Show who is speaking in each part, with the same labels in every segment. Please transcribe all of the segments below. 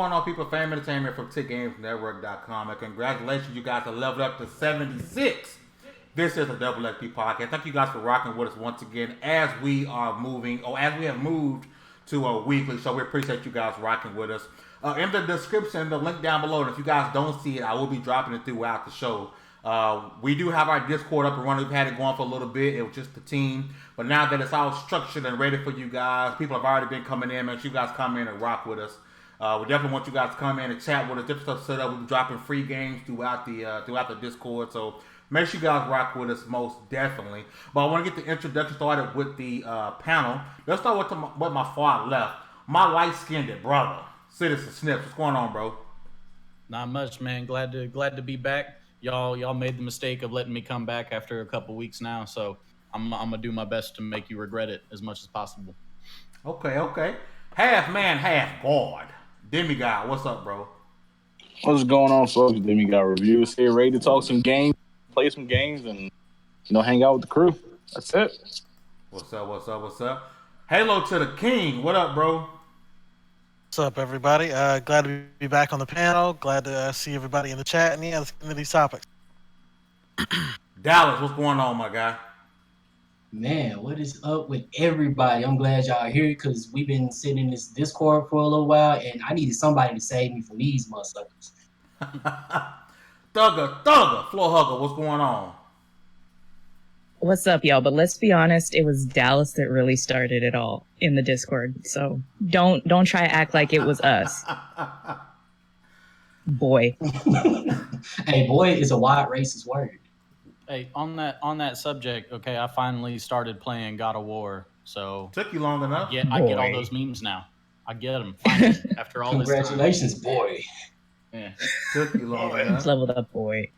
Speaker 1: going on, people? Fame Entertainment from TiC Network.com. And congratulations, you guys are leveled up to 76. This is a Double XP podcast. Thank you guys for rocking with us once again as we are moving, or as we have moved to a weekly show. We appreciate you guys rocking with us. In the description, the link down below, and if you guys don't see it, I will be dropping it throughout the show. We do have our Discord up and running. We've had it going for a little bit. It was just the team. But now that it's all structured and ready for you guys, people have already been coming in. Make sure you guys come in and rock with us. We definitely want you guys to come in and chat with us. Different stuff set up. We'll be dropping free games throughout the Discord. So make sure you guys rock with us most definitely. But I want to get the introduction started with the panel. Let's start with my far left. My light-skinned brother, Citizen Snips. What's going on, bro?
Speaker 2: Not much, man. Glad to be back. Y'all made the mistake of letting me come back after a couple weeks now, so I'm gonna do my best to make you regret it as much as possible.
Speaker 1: Okay. Half man, half god. Demi God, what's up, bro?
Speaker 3: What's going on, folks? Demi God Reviews here, ready to talk some games, play some games, and hang out with the crew. That's it.
Speaker 1: What's up? Halo to the King. What up, bro?
Speaker 4: What's up, everybody? Glad to be back on the panel. Glad to see everybody in the chat. And let's get into these topics.
Speaker 1: Dallas, what's going on, my guy?
Speaker 5: Man, what is up with everybody? I'm glad y'all are here because we've been sitting in this Discord for a little while, and I needed somebody to save me from these motherfuckers.
Speaker 1: Thugger, Floor Hugger, what's going on?
Speaker 6: What's up, y'all? But let's be honest, it was Dallas that really started it all in the Discord. So don't try to act like it was us. Boy.
Speaker 5: Hey, boy is a wide racist word.
Speaker 2: Hey, on that subject, okay, I finally started playing God of War. So
Speaker 1: took you long enough.
Speaker 2: Yeah, I get all those memes now. I get them finally after all this time.
Speaker 5: Congratulations, boy.
Speaker 2: Yeah.
Speaker 1: Took you long enough.
Speaker 6: Leveled up, boy.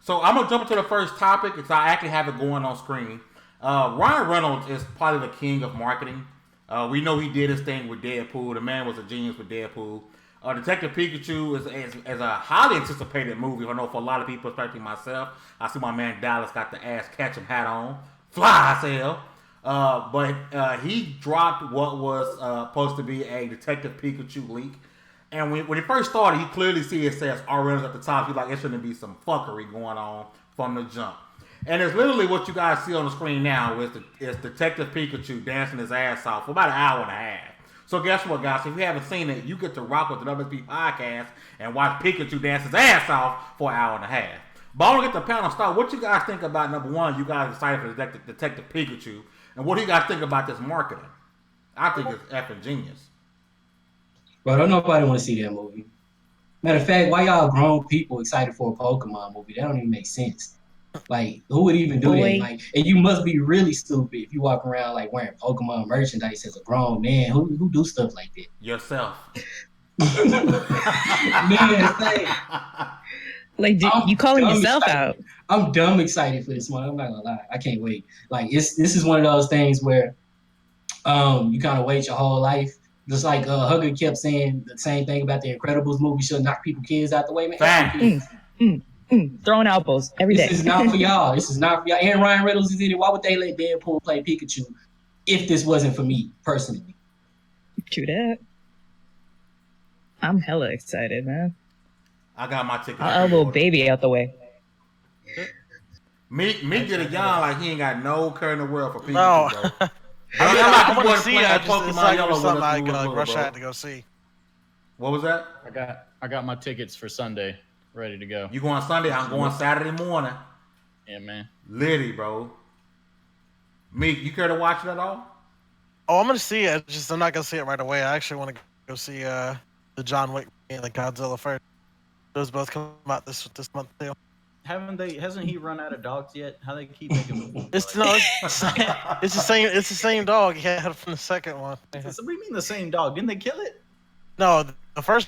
Speaker 1: So I'm gonna jump into the first topic because I actually have it going on screen. Ryan Reynolds is probably the king of marketing. We know he did his thing with Deadpool. The man was a genius with Deadpool. Detective Pikachu is a highly anticipated movie. I know for a lot of people, especially myself. I see my man Dallas got the ass catching hat on, fly as hell. But he dropped what was supposed to be a Detective Pikachu leak. And when he first started, he clearly see it says R-Reynolds at the top. He's like, it shouldn't be some fuckery going on from the jump. And it's literally what you guys see on the screen now is Detective Pikachu dancing his ass off for about an hour and a half. So guess what, guys? If you haven't seen it, you get to rock with the WSB podcast and watch Pikachu dance his ass off for an hour and a half. But I want to get the panel started. What you guys think about, number one, you guys excited for Detective Pikachu, and what do you guys think about this marketing? I think it's effing genius.
Speaker 5: Bro, don't nobody want to see that movie. Matter of fact, why y'all grown people excited for a Pokemon movie? That don't even make sense. Like, who would even do that? Like, and you must be really stupid if you walk around like wearing Pokemon merchandise as a grown man. Who do stuff like that?
Speaker 1: Yourself.
Speaker 5: Man,
Speaker 6: like, you calling yourself out?
Speaker 5: I'm dumb excited for this one. I'm not gonna lie. I can't wait. Like, this is one of those things where you kind of wait your whole life. Just like Hugger kept saying the same thing about the Incredibles movie should knock people kids out the way, man.
Speaker 6: Throwing elbows every day.
Speaker 5: This is not for y'all. And Ryan Reynolds is in it. Why would they let Deadpool play Pikachu if this wasn't for me personally?
Speaker 6: True that. I'm hella excited, man.
Speaker 1: I got my ticket.
Speaker 6: I'll little baby out the way.
Speaker 1: Meek did a yawn like he ain't got no care in the world for Pikachu,
Speaker 4: No.
Speaker 1: bro.
Speaker 4: I want to see it. It's like something I rush out to go see.
Speaker 1: What was that?
Speaker 2: I got my tickets for Sunday ready to go.
Speaker 1: You going Sunday? I'm going Saturday morning.
Speaker 2: Yeah, man.
Speaker 1: Litty, bro. Meek, you care to watch it at all?
Speaker 4: Oh, I'm gonna see it. I'm not gonna see it right away. I actually want to go see the John Wick and the Godzilla first. Those both come out this month too.
Speaker 2: Hasn't he run out of dogs yet? How they keep making movies?
Speaker 4: It's the same dog he had from the second one.
Speaker 2: So what do you mean the same dog? Didn't they kill it?
Speaker 4: No,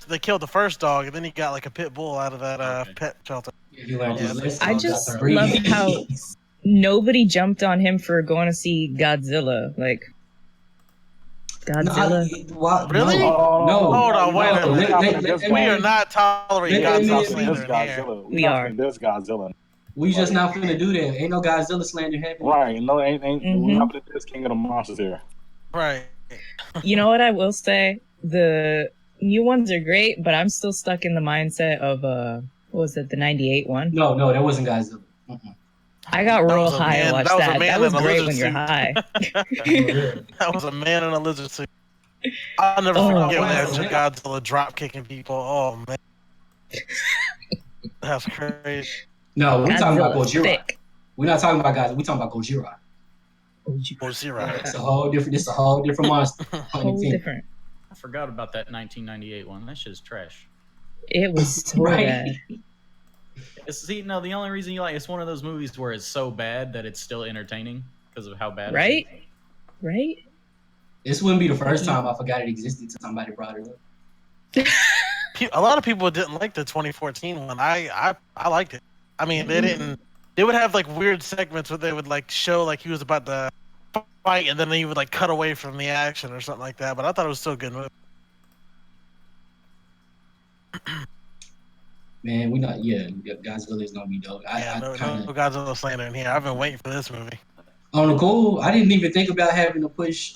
Speaker 4: they killed the first dog, and then he got like a pit bull out of that pet shelter.
Speaker 6: I just love how nobody jumped on him for going to see Godzilla. Like, Godzilla?
Speaker 4: Really?
Speaker 5: No.
Speaker 4: Hold on, wait a minute. We are not tolerating Godzilla slander here.
Speaker 6: We are.
Speaker 3: There's Godzilla.
Speaker 5: We just not finna do that. Ain't no Godzilla slander happening.
Speaker 3: Right. No, ain't we're not gonna do this King of the Monsters here.
Speaker 4: Right.
Speaker 6: You know what I will say? The new ones are great, but I'm still stuck in the mindset of what was it, the '98 one?
Speaker 5: No, that wasn't Godzilla. Mm-mm.
Speaker 6: I got
Speaker 4: That
Speaker 6: real
Speaker 4: was a
Speaker 6: high and
Speaker 4: man-
Speaker 6: watched
Speaker 4: that was a
Speaker 6: that.
Speaker 4: man
Speaker 6: That was
Speaker 4: in a
Speaker 6: great
Speaker 4: lizard
Speaker 6: when you're
Speaker 4: suit.
Speaker 6: high.
Speaker 4: That was a man in a lizard suit. I'll never
Speaker 6: Oh,
Speaker 4: forget when
Speaker 5: wow.
Speaker 4: they had Godzilla drop kicking people. Oh man, that's crazy.
Speaker 5: No, we're talking about
Speaker 6: Godzilla's
Speaker 5: Gojira.
Speaker 6: thick.
Speaker 5: We're not talking about Godzilla. We're talking about Gojira.
Speaker 4: Gojira.
Speaker 5: It's a whole different. It's a whole different monster.
Speaker 6: Whole different.
Speaker 2: I forgot about that 1998 one. That shit's trash.
Speaker 6: It was so
Speaker 5: Right.
Speaker 6: bad.
Speaker 2: The only reason you like it's one of those movies where it's so bad that it's still entertaining because of how bad it
Speaker 6: Right?
Speaker 2: is.
Speaker 6: Right?
Speaker 5: This wouldn't be the first time I forgot it existed until somebody brought it up.
Speaker 4: A lot of people didn't like the 2014 one. I liked it. I mean, they didn't. They would have like weird segments where they would like show like he was about to fight, and then he would like cut away from the action or something like that. But I thought it was still a good movie.
Speaker 5: Man, we not. Yeah, Godzilla is gonna be dope.
Speaker 4: No
Speaker 5: Kinda,
Speaker 4: Godzilla slander in here. I've been waiting for this movie.
Speaker 5: on the cool, I didn't even think about having to push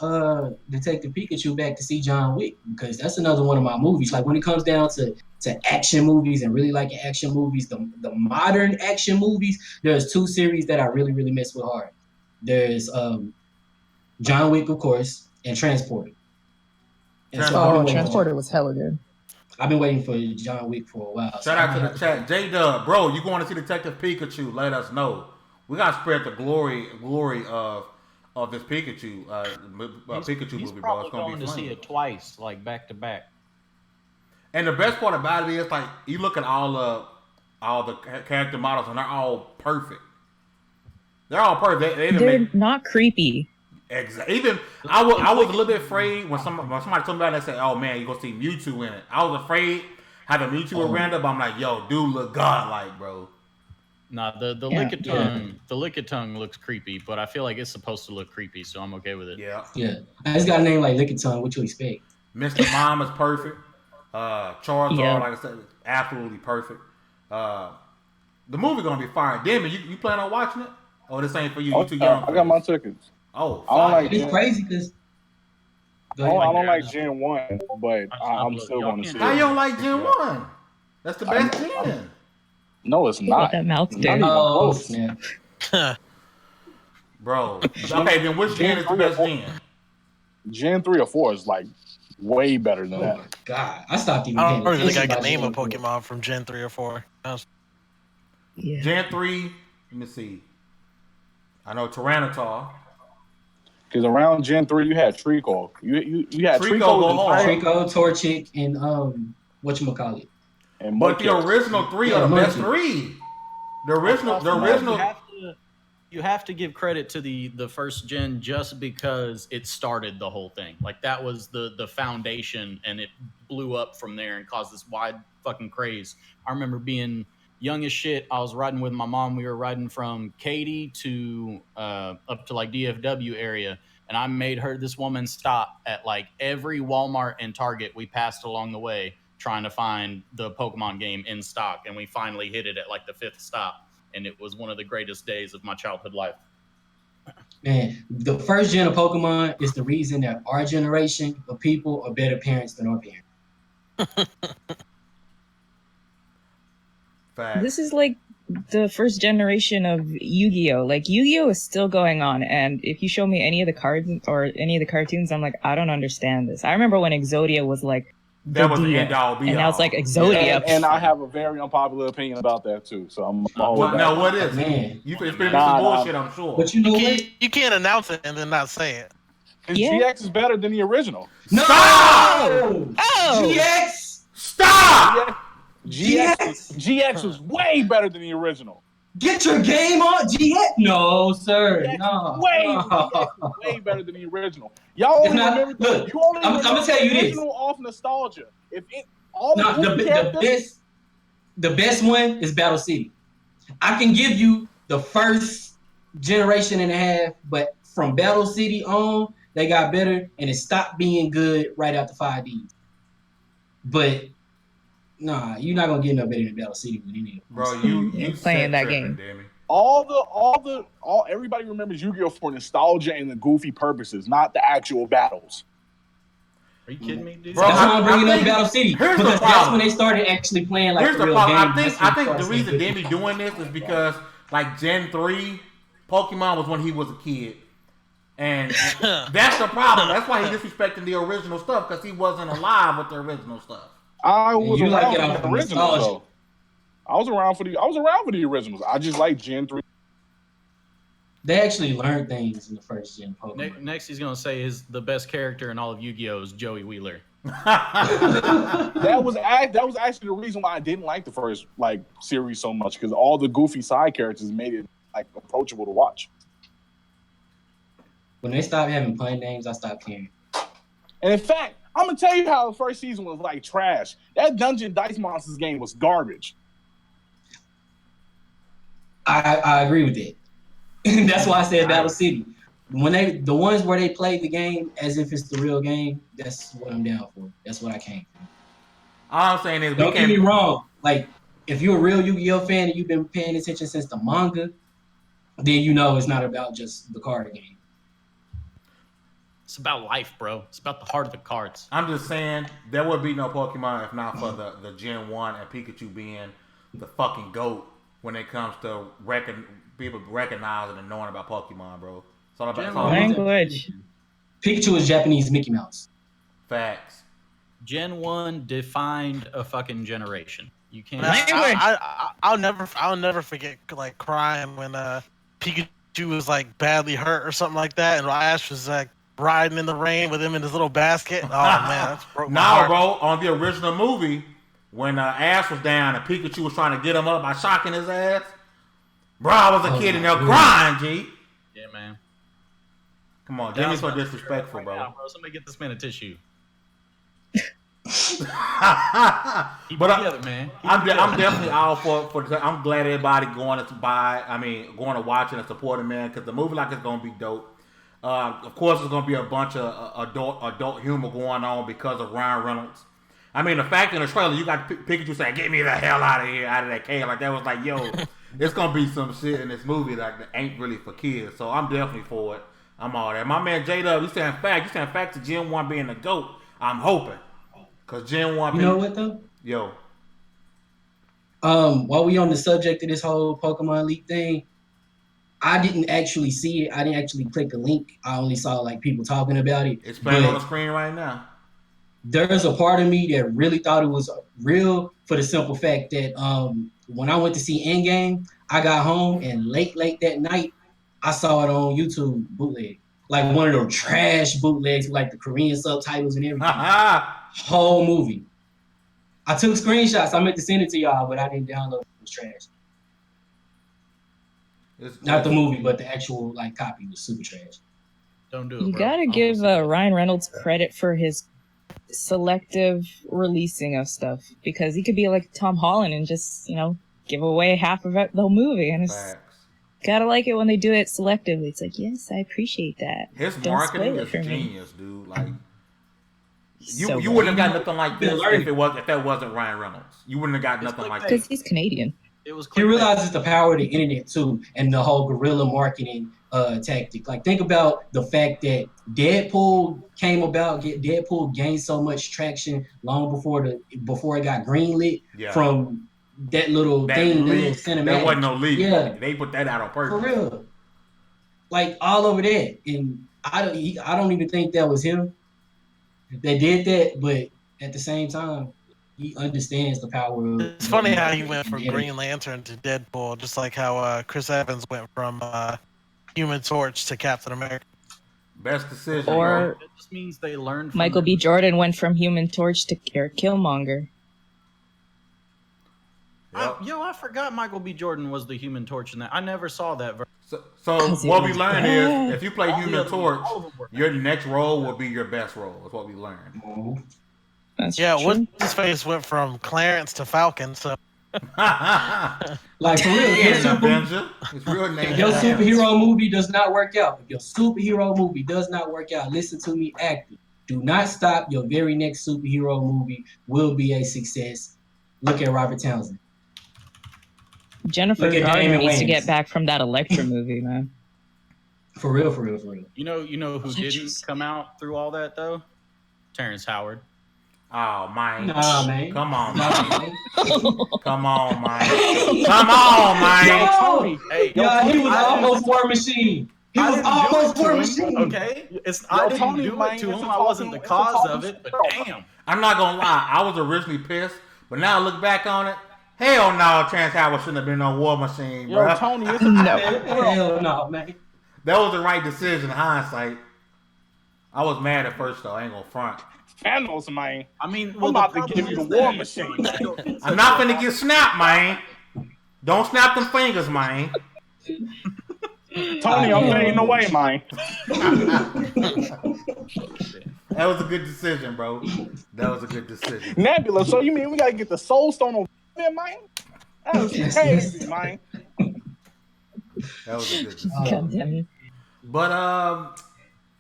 Speaker 5: Detective Pikachu back to see John Wick because that's another one of my movies. Like when it comes down to action movies and really liking action movies, the modern action movies, there's two series that I really, really mess with hard. There's John Wick, of course, and Transporter. And so
Speaker 6: Oh, Transporter was hella good.
Speaker 5: I've been waiting for John Wick for a while.
Speaker 1: Shout out to the chat. J-Dub, bro, you going to see Detective Pikachu, let us know. We got to spread the glory of this Pikachu Pikachu
Speaker 2: He's
Speaker 1: movie, bro.
Speaker 2: probably
Speaker 1: It's going
Speaker 2: going
Speaker 1: to be
Speaker 2: to
Speaker 1: fun.
Speaker 2: see it twice, like back to back.
Speaker 1: And the best part about it is, like, you look at all the character models, and they're all perfect. They're all perfect. They even
Speaker 6: They're not creepy.
Speaker 1: Exactly. Even I was a little bit afraid when somebody told me about it. They said, "Oh man, you gonna see Mewtwo in it." I was afraid having Mewtwo around it, but I'm like, "Yo, dude, look godlike, bro."
Speaker 2: Nah, the Lickitung looks creepy, but I feel like it's supposed to look creepy, so I'm okay with it.
Speaker 1: Yeah.
Speaker 5: Yeah, it's got a name like Lickitung. What you expect?
Speaker 1: Mr. Mom is perfect. Charizard,
Speaker 6: Yeah.
Speaker 1: like I said, is absolutely perfect. The movie gonna be fire. Demi, you plan on watching it? Oh, this ain't for you. You too young.
Speaker 3: I got my tickets.
Speaker 1: Oh,
Speaker 3: I don't
Speaker 1: fire.
Speaker 3: like
Speaker 5: It's crazy because.
Speaker 3: I don't like Gen 1, but I'm still going to see
Speaker 1: How
Speaker 3: it.
Speaker 1: you don't like Gen 1? That's the best Gen.
Speaker 3: No, it's not.
Speaker 6: What that mouth
Speaker 3: Not
Speaker 6: do.
Speaker 3: even
Speaker 5: Oh,
Speaker 3: close.
Speaker 5: snap.
Speaker 1: Bro. Okay, then which Gen is the best Gen?
Speaker 3: Gen 3 or 4 is like way better than
Speaker 5: Oh
Speaker 3: that.
Speaker 5: my god! I stopped even
Speaker 4: I
Speaker 5: paying
Speaker 4: don't even think I
Speaker 5: attention
Speaker 4: can name a
Speaker 5: by Gen 4.
Speaker 4: Pokemon from Gen 3 or 4.
Speaker 6: Yeah.
Speaker 1: Gen 3, let me see. I know Tyranitar.
Speaker 3: Because around Gen 3, you had Treecko. You had
Speaker 1: Treecko
Speaker 3: Treecko
Speaker 1: go hard.
Speaker 5: Trico, Torchic, and whatchamacallit.
Speaker 3: and
Speaker 1: But the
Speaker 3: Mudkip.
Speaker 1: original three
Speaker 5: Yeah,
Speaker 1: are the best
Speaker 5: Mudkip.
Speaker 1: three. The original.
Speaker 2: You have to give credit to the first gen just because it started the whole thing. Like that was the foundation, and it blew up from there and caused this wide fucking craze. I remember being young as shit. I was riding with my mom. We were riding from Katy to up to like DFW area, and I made this woman stop at like every Walmart and Target we passed along the way, trying to find the Pokemon game in stock, and we finally hit it at like the 5th stop, and it was one of the greatest days of my childhood life.
Speaker 5: Man, the first gen of Pokemon is the reason that our generation of people are better parents than our parents.
Speaker 1: Fact.
Speaker 6: This is like the first generation of Yu-Gi-Oh! Like Yu-Gi-Oh! Is still going on, and if you show me any of the cards or any of the cartoons, I'm like, I don't understand this. I remember when Exodia was like
Speaker 1: That was the
Speaker 6: deal,
Speaker 1: end all be
Speaker 6: and now it's
Speaker 1: all.
Speaker 6: like Exodia.
Speaker 3: And I have a very unpopular opinion about that too. So I'm
Speaker 1: Now what is it?
Speaker 5: Man.
Speaker 1: You can explain
Speaker 3: Nah,
Speaker 1: some
Speaker 3: nah.
Speaker 1: bullshit, I'm sure.
Speaker 5: But you know what?
Speaker 4: You can't announce it and then not say it.
Speaker 6: Yeah.
Speaker 3: GX is better than the original.
Speaker 5: No!
Speaker 6: Oh!
Speaker 5: GX!
Speaker 1: Stop!
Speaker 3: GX was way better than the original.
Speaker 5: Get your game on, GX! No, sir.
Speaker 3: GX
Speaker 5: No.
Speaker 3: was way better than the original. Y'all
Speaker 5: It's
Speaker 3: only
Speaker 5: not-
Speaker 3: remember
Speaker 5: look,
Speaker 3: you only
Speaker 5: I'm
Speaker 3: remember
Speaker 5: gonna tell you
Speaker 3: the
Speaker 5: this.
Speaker 3: original off nostalgia. If it all
Speaker 5: No,
Speaker 3: the characters,
Speaker 5: the best one is Battle City. I can give you the first generation and a half, but from Battle City on, they got better, and it stopped being good right after 5D. But nah, you're not gonna get no better than Battle City with any of them.
Speaker 1: Bro, you
Speaker 6: Playing
Speaker 1: set
Speaker 6: that
Speaker 1: tripping,
Speaker 6: game.
Speaker 1: Demi.
Speaker 3: everybody remembers Yu-Gi-Oh for nostalgia and the goofy purposes, not the actual battles.
Speaker 2: Are you kidding me, dude?
Speaker 1: Bro,
Speaker 5: That's why I'm bringing up
Speaker 1: think-
Speaker 5: Battle City
Speaker 1: here's the
Speaker 5: because that's
Speaker 1: problem.
Speaker 5: when they started actually playing like
Speaker 1: Here's
Speaker 5: the
Speaker 1: the
Speaker 5: real
Speaker 1: problem.
Speaker 5: game.
Speaker 1: I think the reason Demi doing this is because like Gen 3 Pokemon was when he was a kid. And that's the problem. That's why he's disrespecting the original stuff, because he wasn't alive with the original stuff.
Speaker 3: I was
Speaker 5: You like
Speaker 3: around
Speaker 5: it
Speaker 3: for the
Speaker 5: off
Speaker 3: originals
Speaker 5: nostalgia.
Speaker 3: though. I was around for the originals. I just like Gen 3.
Speaker 5: They actually learned things in the first gen Pokemon.
Speaker 2: Next, he's gonna say the best character in all of Yu-Gi-Oh is Joey Wheeler.
Speaker 3: That was actually the reason why I didn't like the first like series so much, because all the goofy side characters made it like approachable to watch.
Speaker 5: When they stopped having pun names, I stopped caring.
Speaker 3: And in fact, I'm gonna tell you how the first season was like trash. That Dungeon Dice Monsters game was garbage.
Speaker 5: I agree with that. That's why I said Battle City. When the ones where they played the game as if it's the real game, that's what I'm down for. That's what I came for.
Speaker 1: All I'm saying is,
Speaker 5: Don't get me wrong. Like, if you're a real Yu-Gi-Oh fan and you've been paying attention since the manga, then you know it's not about just the card game.
Speaker 2: It's about life, bro. It's about the heart of the cards.
Speaker 1: I'm just saying there would be no Pokemon if not for the Gen 1 and Pikachu being the fucking GOAT when it comes to people recognizing and knowing about Pokemon, bro. It's all about
Speaker 6: Language.
Speaker 5: Pikachu is Japanese Mickey Mouse.
Speaker 1: Facts.
Speaker 2: Gen 1 defined a fucking generation. You can't.
Speaker 4: I'll never forget like crying when Pikachu was like badly hurt or something like that, and Ash was like riding in the rain with him in his little basket. Oh man, that's broke my heart.
Speaker 1: Bro, on the original movie, when Ash was down and Pikachu was trying to get him up by shocking his ass, bro, I was a kid in there crying, G.
Speaker 2: Yeah, man.
Speaker 1: Come on, Demi's so disrespectful, bro.
Speaker 2: Now, bro. Somebody get this man a tissue.
Speaker 1: But
Speaker 2: together, man.
Speaker 1: I'm definitely all for. I'm glad everybody going to watch it and supporting, man, because the movie like it's gonna be dope. Of course, there's gonna be a bunch of adult humor going on because of Ryan Reynolds. I mean, the fact in the trailer you got Pikachu saying, "Get me the hell out of here, out of that cave," like that was like, yo, it's gonna be some shit in this movie that ain't really for kids. So I'm definitely for it. I'm all there. My man J-Dub, you saying fact to Gen 1 being the GOAT. I'm hoping. Cause Gen 1
Speaker 5: You know what though?
Speaker 1: Yo.
Speaker 5: While we on the subject of this whole Pokemon leak thing, I didn't actually see it. I didn't actually click the link. I only saw like people talking about it.
Speaker 1: It's playing on the screen right now.
Speaker 5: There's a part of me that really thought it was real for the simple fact that when I went to see Endgame, I got home and late that night, I saw it on YouTube bootleg. Like one of those trash bootlegs with like the Korean subtitles and everything. Whole movie. I took screenshots. I meant to send it to y'all, but I didn't download it. It was trash. Not the movie, but the actual like copy was super trash.
Speaker 2: Don't do it,
Speaker 6: You
Speaker 2: bro.
Speaker 6: gotta give Ryan Reynolds credit for his selective releasing of stuff, because he could be like Tom Holland and just, give away half of the whole movie, and it's gotta like it when they do it selectively. It's like, yes, I appreciate that.
Speaker 1: His
Speaker 6: Don't
Speaker 1: marketing
Speaker 6: spoil it
Speaker 1: is
Speaker 6: for me.
Speaker 1: genius, dude. Like you
Speaker 6: So
Speaker 1: wouldn't have
Speaker 6: good.
Speaker 1: got nothing like this if that wasn't Ryan Reynolds. You wouldn't have got nothing like
Speaker 6: Because
Speaker 1: this.
Speaker 6: he's Canadian.
Speaker 2: It was.
Speaker 5: He realizes the power of the internet too, and the whole guerrilla marketing tactic. Like, think about the fact that Deadpool came about. Deadpool gained so much traction long before it got greenlit from that little thing, that little cinematic.
Speaker 1: That wasn't no leak.
Speaker 5: Yeah,
Speaker 1: They put that out on purpose.
Speaker 5: for real. Like all over that, and I don't even think that was him that did that, but at the same time, he understands the power of.
Speaker 4: It's funny how he went from Green Lantern to Deadpool, just like how Chris Evans went from Human Torch to Captain America.
Speaker 1: Best decision.
Speaker 6: Or
Speaker 2: It just means they learned. From
Speaker 6: Michael B. Jordan went from Human Torch to Killmonger.
Speaker 2: I forgot Michael B. Jordan was the Human Torch in that. I never saw that.
Speaker 1: So what we learned is, if you play
Speaker 2: All the
Speaker 1: Human
Speaker 2: other-
Speaker 1: Torch,
Speaker 2: all of them were
Speaker 1: your next role will be your best role. Is what we learned.
Speaker 6: That's
Speaker 4: Yeah,
Speaker 6: true.
Speaker 4: what's his face went from Clarence to Falcon, so
Speaker 5: Like, for real,
Speaker 1: He ain't an Avenger. His real name.
Speaker 5: if your
Speaker 1: is Clarence.
Speaker 5: superhero movie does not work out, listen to me active. Do not stop. Your very next superhero movie will be a success. Look at Robert Townsend.
Speaker 6: Jennifer
Speaker 5: Look at
Speaker 6: Garner
Speaker 5: Damon
Speaker 6: needs to
Speaker 5: Wayans.
Speaker 6: get back from that Elektra movie, man.
Speaker 5: For real.
Speaker 2: You know who didn't come out through all that though? Terrence Howard.
Speaker 1: Oh, man.
Speaker 5: Nah, man.
Speaker 1: Come on,
Speaker 5: Nah,
Speaker 1: man.
Speaker 5: man.
Speaker 1: Come on, man. Come on, man.
Speaker 3: Yo, Tony.
Speaker 2: Hey,
Speaker 5: Yeah, he was
Speaker 2: I didn't-
Speaker 5: almost War Machine. He
Speaker 2: I
Speaker 5: was
Speaker 2: didn't do
Speaker 5: almost
Speaker 2: it to
Speaker 5: War
Speaker 2: him,
Speaker 5: Machine.
Speaker 2: Okay, I didn't
Speaker 3: Tony,
Speaker 2: do
Speaker 3: man,
Speaker 2: it to
Speaker 3: it's
Speaker 2: him.
Speaker 3: a
Speaker 2: I wasn't the
Speaker 3: talking- it's a
Speaker 2: cause
Speaker 3: talking
Speaker 2: of it, but
Speaker 3: shit.
Speaker 2: damn.
Speaker 1: I'm not gonna lie. I was originally pissed, but now I look back on it. Hell no, Terrence Howard shouldn't have been on War Machine,
Speaker 3: Yo,
Speaker 1: bro.
Speaker 3: Tony, it's
Speaker 5: Hell no, man.
Speaker 1: That was the right decision in hindsight. I was mad at first though. I ain't gonna front.
Speaker 3: Thanos, man.
Speaker 2: I mean,
Speaker 3: I'm about to give you the War Machine.
Speaker 1: I'm not finna get snapped, man. Don't snap them fingers, man.
Speaker 3: Tony, I'm fading away, man.
Speaker 1: That was a good decision, bro. That was a good decision.
Speaker 3: Nebula, so you mean we gotta get the Soul Stone on there, man? That was crazy, man.
Speaker 1: That was a good decision.
Speaker 6: God damn it.
Speaker 1: But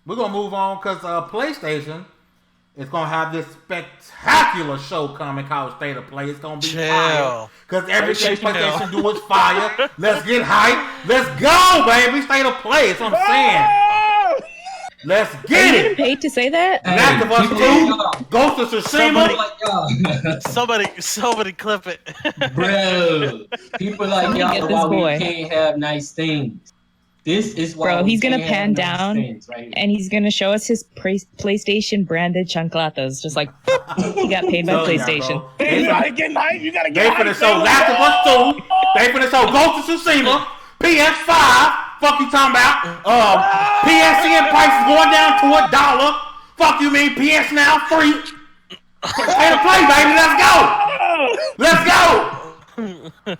Speaker 1: we're gonna move on because PlayStation is gonna have this spectacular show coming called State of Play. It's gonna be fire because everything PlayStation do is fire. Let's get hype. Let's go, baby. State of Play. That's what I'm saying. Let's
Speaker 6: Are
Speaker 1: get
Speaker 6: you
Speaker 1: it.
Speaker 6: getting paid to say that?
Speaker 1: Last of Us 2, Ghost of Tsushima.
Speaker 4: Somebody clip it.
Speaker 5: Bro, people like
Speaker 6: Somebody
Speaker 5: y'all
Speaker 6: get
Speaker 5: are
Speaker 6: this
Speaker 5: why we
Speaker 6: boy.
Speaker 5: can't have nice things. This is why
Speaker 6: Bro,
Speaker 5: we
Speaker 6: he's gonna
Speaker 5: can't
Speaker 6: pan
Speaker 5: have nice
Speaker 6: down
Speaker 5: things right here.
Speaker 6: and he's gonna show us his PlayStation branded chanclatas. Just like he got paid by
Speaker 1: So, yeah,
Speaker 6: PlayStation.
Speaker 1: bro.
Speaker 3: You gotta get hype. You gotta
Speaker 1: They
Speaker 3: get hype.
Speaker 1: finna show Last of Us 2. They finna show Ghost of Tsushima. PS5. Fuck you talking about? PSN prices going down to $1. Fuck you mean PS Now free? State of Play, baby. Let's go. Let's go.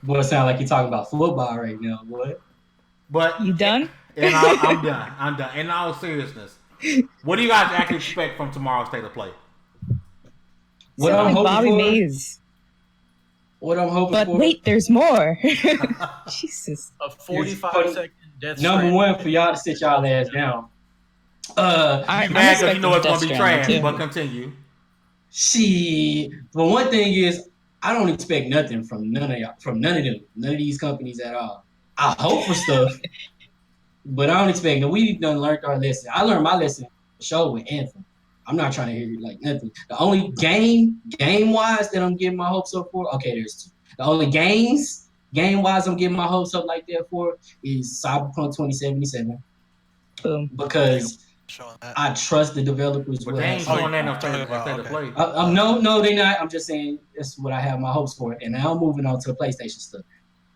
Speaker 5: Boy, it sound like you're talking about football right now, boy.
Speaker 1: But
Speaker 6: You done?
Speaker 1: and I'm done. I'm done. In all seriousness, what do you guys actually expect from tomorrow's State of Play?
Speaker 5: What
Speaker 6: Sound
Speaker 5: I'm
Speaker 6: like
Speaker 5: hoping
Speaker 6: Bobby
Speaker 5: for.
Speaker 6: Mays.
Speaker 5: What I'm hoping
Speaker 6: But
Speaker 5: for.
Speaker 6: wait, there's more. Jesus.
Speaker 2: A 45-second death
Speaker 5: Number
Speaker 2: Stranding.
Speaker 5: one, for y'all to sit y'all ass down.
Speaker 6: I'm
Speaker 1: Mad because you know it's
Speaker 6: expecting
Speaker 1: gonna be
Speaker 6: Death
Speaker 1: trash,
Speaker 6: Stranding,
Speaker 1: but
Speaker 6: too.
Speaker 1: continue.
Speaker 5: Shit. But one thing is, I don't expect nothing from none of y'all, from none of them, none of these companies at all. I hope for stuff, but I don't expect. No, we done learned our lesson. I learned my lesson show with Anthem. I'm not trying to hear like nothing. The only game wise that I'm getting my hopes up for. Okay, there's two. The only game wise I'm getting my hopes up like that for is Cyberpunk 2077
Speaker 6: Boom.
Speaker 5: because
Speaker 4: Showing that.
Speaker 5: I trust the developers.
Speaker 1: But
Speaker 5: will
Speaker 1: they
Speaker 5: have
Speaker 1: ain't
Speaker 5: something.
Speaker 1: showing that no
Speaker 4: talking
Speaker 1: State
Speaker 4: about,
Speaker 1: of
Speaker 4: okay.
Speaker 1: Play.
Speaker 5: No, they're not. I'm just saying that's what I have my hopes for. And now I'm moving on to the PlayStation stuff.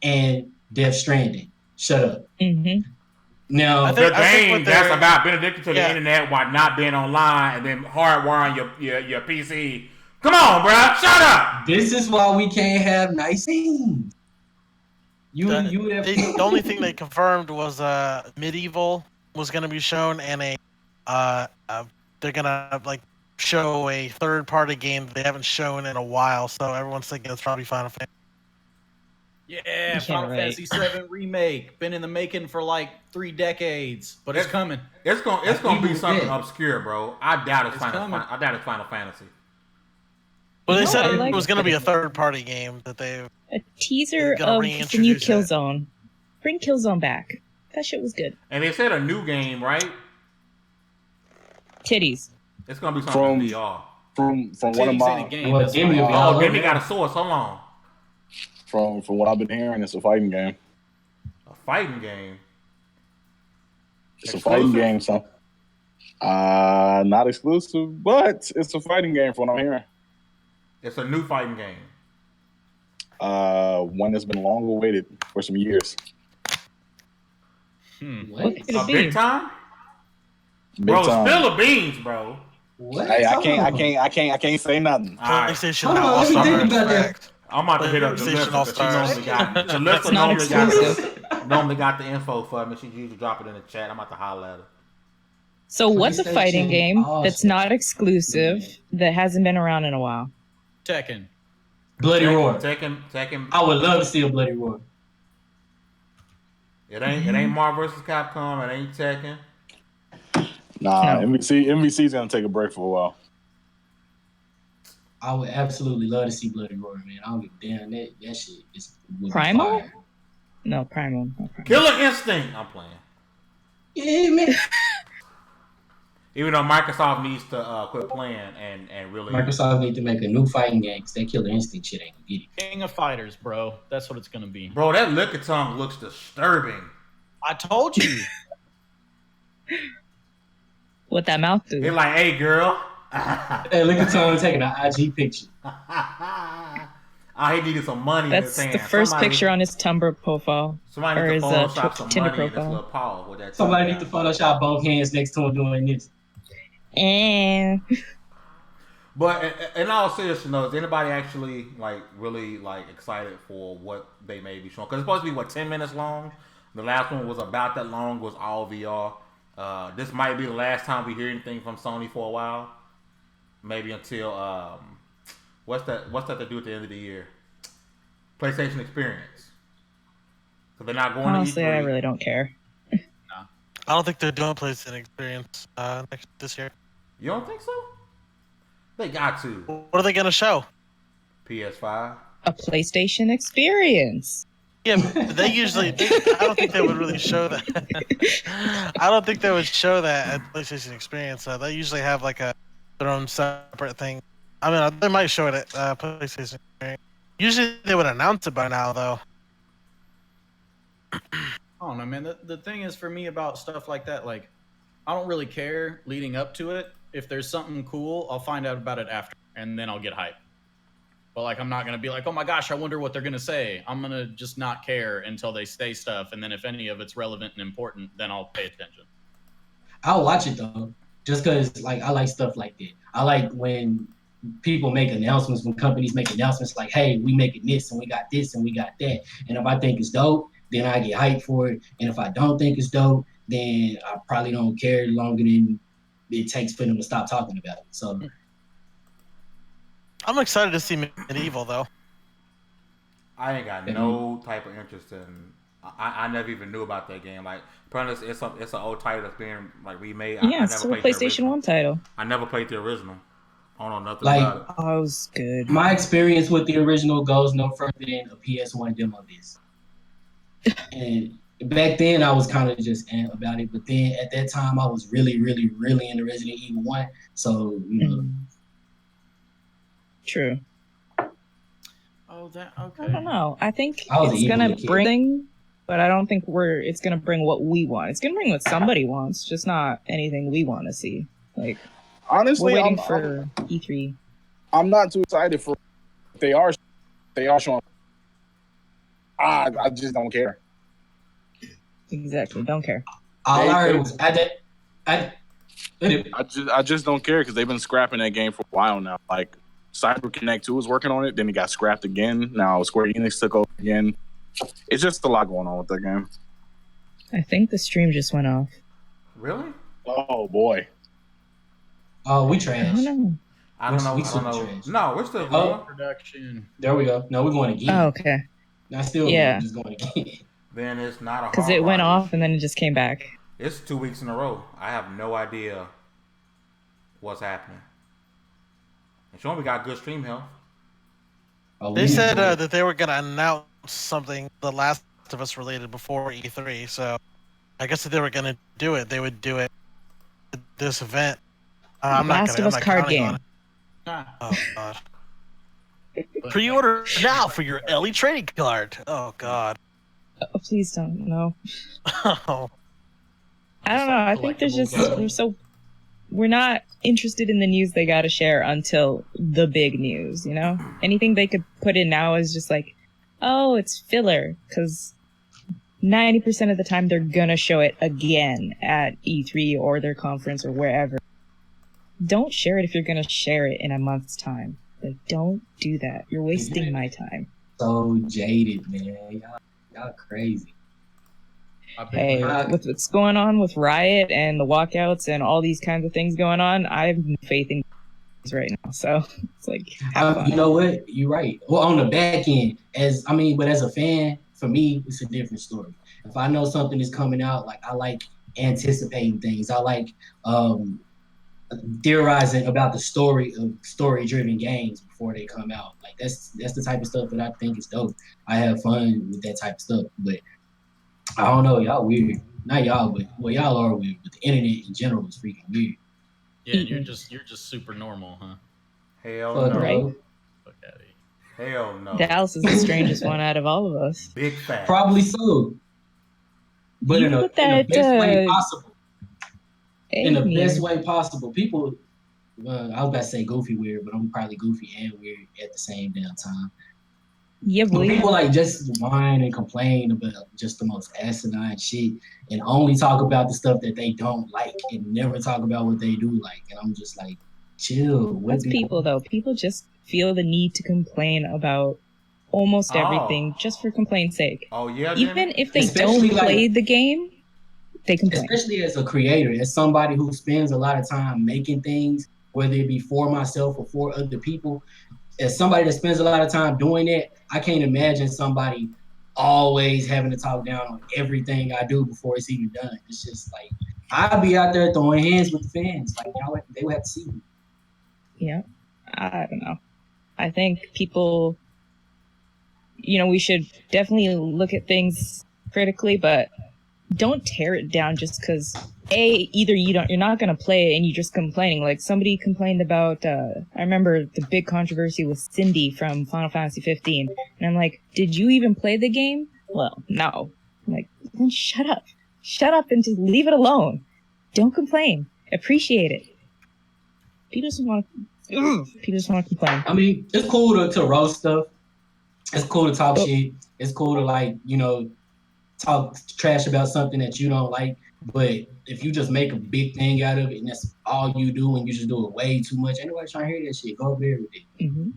Speaker 5: And Death Stranding. Shut up.
Speaker 6: Mm-hmm.
Speaker 5: Now,
Speaker 1: The
Speaker 4: I think
Speaker 1: game
Speaker 4: what
Speaker 1: that's
Speaker 4: they're-
Speaker 1: about being addicted to the
Speaker 4: Yeah.
Speaker 1: internet while not being online and then hardwiring your PC. Come on, bro. Shut up.
Speaker 5: this is why we can't have nice things.
Speaker 4: The only thing they confirmed was Medieval was going to be shown, and they're gonna like show a third-party game that they haven't shown in a while. So everyone's thinking it's probably Final Fantasy.
Speaker 2: Yeah, Final
Speaker 6: right.
Speaker 2: Fantasy VII remake. Been in the making for like 3 decades, but it's coming.
Speaker 1: It's gonna be something
Speaker 5: Yeah.
Speaker 1: obscure, bro. I doubt it's
Speaker 2: It's
Speaker 1: Final.
Speaker 2: coming.
Speaker 1: I doubt it's Final Fantasy.
Speaker 4: Well, they
Speaker 6: No,
Speaker 4: said
Speaker 6: I
Speaker 4: it
Speaker 6: like
Speaker 4: was going to be a third-party game that they.
Speaker 6: A teaser
Speaker 4: Gonna
Speaker 6: of the new
Speaker 4: reintroduce it.
Speaker 6: Killzone. Bring Killzone back. That shit was good.
Speaker 1: And they said a new game, right?
Speaker 6: Titties.
Speaker 1: It's gonna be something
Speaker 3: From-
Speaker 1: in VR.
Speaker 3: From one of
Speaker 2: Titties ain't a
Speaker 3: my
Speaker 2: game.
Speaker 5: Well,
Speaker 2: that's
Speaker 5: Demi
Speaker 2: what-
Speaker 5: God
Speaker 1: Oh, then we
Speaker 5: Reviews.
Speaker 1: got a source. Hold on.
Speaker 3: from what I've been hearing, it's a fighting game.
Speaker 1: A fighting game.
Speaker 3: It's a fighting game, so not exclusive, but it's a fighting game from what I'm hearing.
Speaker 1: It's a new fighting game.
Speaker 3: One that's been long awaited for some years.
Speaker 6: What
Speaker 5: What?
Speaker 6: could
Speaker 1: A
Speaker 6: it
Speaker 1: big
Speaker 6: be?
Speaker 1: time,
Speaker 3: Big
Speaker 1: bro.
Speaker 3: time.
Speaker 1: Spill the beans, bro.
Speaker 5: What?
Speaker 3: Hey, I
Speaker 5: Hold on.
Speaker 3: can't say nothing.
Speaker 1: All right.
Speaker 4: PlayStation
Speaker 5: Hold on,
Speaker 4: All
Speaker 5: let me think
Speaker 4: Stars.
Speaker 5: about that.
Speaker 4: Fact.
Speaker 1: I'm about to hit up
Speaker 4: PlayStation
Speaker 1: Jalissa because she
Speaker 4: All-Stars.
Speaker 1: normally got Jalissa
Speaker 6: It's not exclusive.
Speaker 1: normally got the info for me. She usually drop it in the chat. I'm about to holler at her.
Speaker 6: So what's a fighting
Speaker 5: PlayStation
Speaker 6: game
Speaker 5: All
Speaker 6: that's
Speaker 5: Stars.
Speaker 6: not exclusive that hasn't been around in a while?
Speaker 2: Tekken.
Speaker 5: Bloody Roar.
Speaker 1: Tekken.
Speaker 5: I would love to see a Bloody Roar.
Speaker 1: It ain't Marvel vs. Capcom. It ain't Tekken.
Speaker 3: Nah,
Speaker 6: No.
Speaker 3: MVC's gonna take a break for a while.
Speaker 5: I would absolutely love to see Bloody Roar, man. I don't give a damn. That shit is would be
Speaker 6: Primal?
Speaker 5: fire.
Speaker 6: No, Primal. No, Primal.
Speaker 1: Killer Instinct. I'm playing.
Speaker 5: Yeah, man.
Speaker 1: Even though Microsoft needs to quit playing and really.
Speaker 5: Microsoft need to make a new fighting game because that Killer Instinct shit ain't gonna get it.
Speaker 2: King of Fighters, bro. That's what it's gonna be.
Speaker 1: Bro, that liquor tongue looks disturbing.
Speaker 2: I told you.
Speaker 6: What that mouth do?
Speaker 1: They're like, hey, girl.
Speaker 5: Hey, look at Tom taking an IG picture.
Speaker 1: He needed some money.
Speaker 6: That's
Speaker 1: in his
Speaker 6: the
Speaker 1: hand.
Speaker 6: first picture on his Tumblr profile.
Speaker 1: Somebody
Speaker 6: or
Speaker 1: needs
Speaker 6: his
Speaker 1: to Photoshop some
Speaker 6: Tinder
Speaker 1: money in this
Speaker 6: profile.
Speaker 1: little paw with that.
Speaker 5: Somebody need to Photoshop both hands next to him doing this.
Speaker 6: And
Speaker 1: But in all seriousness, is anybody actually really excited for what they may be showing? Because it's supposed to be 10 minutes long. The last one was about that long. Was all VR. This might be the last time we hear anything from Sony for a while. Maybe until what's that to do at the end of the year? PlayStation Experience. So they're not going
Speaker 6: honestly,
Speaker 1: to E3.
Speaker 6: I really don't care.
Speaker 4: I don't think they're doing PlayStation Experience this year.
Speaker 1: You don't think so? They got to.
Speaker 4: What are they gonna show?
Speaker 1: PS5.
Speaker 6: A PlayStation Experience.
Speaker 4: Yeah, but they usually. I don't think they would really show that. I don't think they would show that at PlayStation Experience. They usually have their own separate thing. I mean, they might show it at PlayStation Experience. Usually they would announce it by now, though.
Speaker 2: I don't know, man. The thing is, for me, about stuff like that, I don't really care leading up to it. If there's something cool, I'll find out about it after, and then I'll get hyped. But I'm not gonna be oh my gosh, I wonder what they're gonna say. I'm gonna just not care until they say stuff, and then if any of it's relevant and important, then I'll pay attention.
Speaker 5: I'll watch it though, just because I like stuff like that. I like when people make announcements, when companies make announcements hey, we making this and we got this and we got that. And if I think it's dope, then I get hyped for it. And if I don't think it's dope, then I probably don't care longer than it takes for them to stop talking about it. So
Speaker 4: I'm excited to see Medieval, though.
Speaker 1: I ain't got no type of interest in. I never even knew about that game. Apparently it's an old title that's being remade.
Speaker 6: Yeah, it's a PlayStation 1 title.
Speaker 1: I never played the original. I don't know nothing about it.
Speaker 6: Oh, it was good.
Speaker 5: My experience with the original goes no further than a PS1 demo disc. And back then I was kind of just about it, but then at that time I was really, really, really into Resident Evil 1. So
Speaker 6: True.
Speaker 2: Oh, that okay.
Speaker 6: I don't know. I think
Speaker 5: I was
Speaker 6: it's gonna
Speaker 5: kid.
Speaker 6: bring, but I don't think it's gonna bring what we want. It's gonna bring what somebody wants, just not anything we want to see.
Speaker 3: Honestly,
Speaker 6: we're waiting for E3.
Speaker 3: I'm not too excited for. They are showing. I just don't care.
Speaker 6: Exactly, don't care.
Speaker 5: All I heard was
Speaker 3: I just don't care because they've been scrapping that game for a while now. Cyber Connect 2 was working on it, then it got scrapped again. Now Square Enix took over again. It's just a lot going on with that game.
Speaker 6: I think the stream just went off.
Speaker 1: Really?
Speaker 3: Oh boy.
Speaker 5: Oh, we
Speaker 6: I
Speaker 5: trash.
Speaker 6: don't know.
Speaker 1: I don't know.
Speaker 5: We
Speaker 1: I don't
Speaker 5: super
Speaker 1: know.
Speaker 5: trash.
Speaker 1: No, we're still going.
Speaker 2: Production.
Speaker 5: There we go. No, we're going again.
Speaker 6: Oh, okay.
Speaker 5: Not still just going again.
Speaker 1: Then it's not a
Speaker 6: Because it went off and then it just came back.
Speaker 1: It's 2 weeks in a row. I have no idea what's happening. And Sean, we got good stream health.
Speaker 5: Oh,
Speaker 4: They said that they were going to announce something The Last of Us related before E3, so I guess if they were going to do it, they would do it at this event. I'm not
Speaker 6: Last of Us card
Speaker 4: counting on
Speaker 6: game.
Speaker 4: it. Oh, God. Pre-order now for your Ellie trading card. Oh, God.
Speaker 6: Oh, please don't. No.
Speaker 4: Oh.
Speaker 6: I don't know. I think there's just we're not interested in the news they got to share until the big news. Anything they could put in now is just oh, it's filler, because 90% of the time they're gonna show it again at E3 or their conference or wherever. Don't share it if you're gonna share it in a month's time. Don't do that. You're wasting my time.
Speaker 5: So jaded, man. Y'all crazy.
Speaker 6: Hey, with what's going on with Riot and the walkouts and all these kinds of things going on, I have no faith in right now. So it's have fun.
Speaker 5: You know what? You're right. Well, on the back end, but as a fan, for me, it's a different story. If I know something is coming out, I like anticipating things. I like theorizing about the story of story-driven games before they come out. That's the type of stuff that I think is dope. I have fun with that type of stuff, but I don't know, y'all weird. not y'all, but well, y'all are weird, but the internet in general is freaking weird.
Speaker 2: Yeah, and you're just super normal, huh?
Speaker 1: Hell
Speaker 5: Fuck
Speaker 1: no.
Speaker 6: Right?
Speaker 5: no.
Speaker 2: Fuck out of here.
Speaker 1: Hell no.
Speaker 6: Dallas is the strangest one out of all of us.
Speaker 1: Big fact.
Speaker 5: Probably so. But
Speaker 6: You
Speaker 5: in the
Speaker 6: put that,
Speaker 5: best way possible. In the
Speaker 6: Amen.
Speaker 5: best way possible. People, I was about to say goofy weird, but I'm probably goofy and weird at the same damn time.
Speaker 6: Yeah,
Speaker 5: But
Speaker 6: boy.
Speaker 5: people like just whine and complain about just the most asinine shit and only talk about the stuff that they don't like and never talk about what they do like. And I'm just like, chill.
Speaker 6: That's people, though. People just feel the need to complain about almost everything just for complaint's sake.
Speaker 1: Oh, yeah,
Speaker 6: Even
Speaker 1: Jimmy?
Speaker 6: if they
Speaker 5: Especially,
Speaker 6: don't play the game, they complain.
Speaker 5: Especially as a creator, as somebody who spends a lot of time making things, whether it be for myself or for other people, as somebody that spends a lot of time doing that, I can't imagine somebody always having to talk down on everything I do before it's even done. It's just like, I'll be out there throwing hands with the fans. Like, y'all, they would have to see me.
Speaker 6: Yeah. I don't know. I think people, we should definitely look at things critically, but don't tear it down just because either you're not going to play it and you're just complaining. Like somebody complained about, I remember the big controversy with Cindy from Final Fantasy 15. And I'm like, did you even play the game? Well, no. I'm like, then shut up. Shut up and just leave it alone. Don't complain. Appreciate it. People just want to complain.
Speaker 5: I mean, it's cool to roast stuff. It's cool to talk shit. It's cool to talk trash about something that you don't like. But if you just make a big thing out of it and that's all you do and you just do it way too much, ain't nobody trying to hear that shit. Go over there with it.
Speaker 6: Mm-hmm.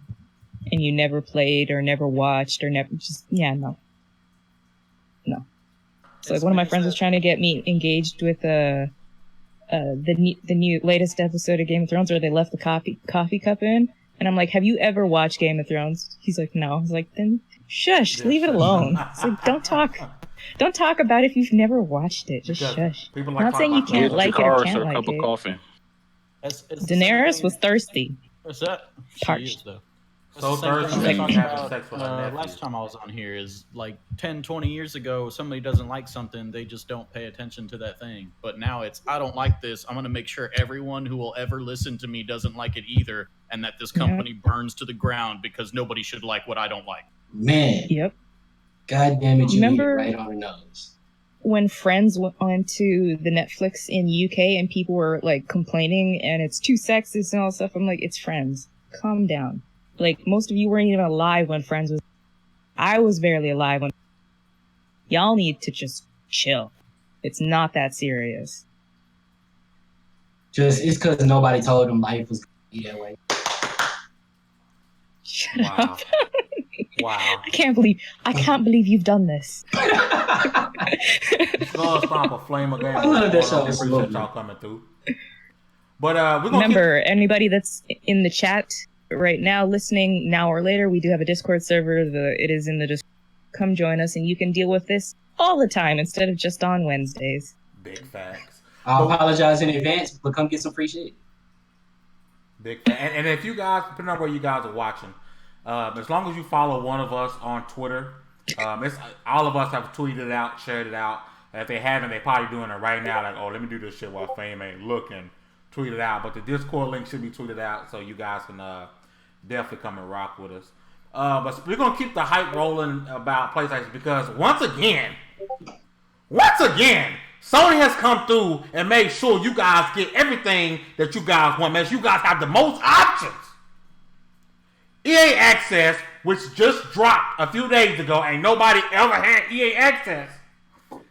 Speaker 6: And you never played or never watched or never no. So like one of my friends was trying to get me engaged with the new latest episode of Game of Thrones where they left the coffee cup in, and I'm like, have you ever watched Game of Thrones? He's like, no. I was like, then shush, leave it alone. It's like, don't talk about it if you've never watched it. Just shush.
Speaker 1: People
Speaker 6: I'm not saying you can't like it or can't like
Speaker 3: a cup of
Speaker 6: it.
Speaker 3: coffee.
Speaker 6: Daenerys was thirsty.
Speaker 2: What's that?
Speaker 6: Parched.
Speaker 2: She is, though.
Speaker 1: So thirsty
Speaker 6: that
Speaker 1: you having sex with her nephew.
Speaker 2: Last time I was on here is like 10, 20 years ago, somebody doesn't like something, they just don't pay attention to that thing. But now it's, I don't like this. I'm going to make sure everyone who will ever listen to me doesn't like it either, and that this company burns to the ground because nobody should like what I don't like.
Speaker 5: Man.
Speaker 6: Yep.
Speaker 5: God damn it, you
Speaker 6: Remember
Speaker 5: hit it right on the nose.
Speaker 6: When Friends went onto the Netflix in UK and people were like complaining and it's too sexist and all that stuff, I'm like, it's Friends. Calm down. Like, most of you weren't even alive when Friends was... I was barely alive when... Y'all need to just chill. It's not that serious.
Speaker 5: It's because nobody told them life was going to be that way.
Speaker 6: Shut up.
Speaker 1: Wow.
Speaker 6: I can't believe you've done this.
Speaker 1: Skull Stomp a flame of game.
Speaker 5: I love that show.
Speaker 1: Appreciate y'all coming through. But we're gonna
Speaker 6: remember, anybody that's in the chat right now, listening now or later, we do have a Discord server. It is in the Discord. Come join us, and you can deal with this all the time instead of just on Wednesdays.
Speaker 1: Big facts.
Speaker 5: I apologize in advance, but come get some free shit.
Speaker 1: Big fact. And if you guys, depending on where you guys are watching, as long as you follow one of us on Twitter, all of us have tweeted it out, shared it out. And if they haven't, they're probably doing it right now. Like, oh, let me do this shit while Fame ain't looking. Tweet it out. But the Discord link should be tweeted out, so you guys can definitely come and rock with us. But we're going to keep the hype rolling about PlayStation because once again, Sony has come through and made sure you guys get everything that you guys want. Man, you guys have the most options. EA Access, which just dropped a few days ago, ain't nobody ever had EA Access,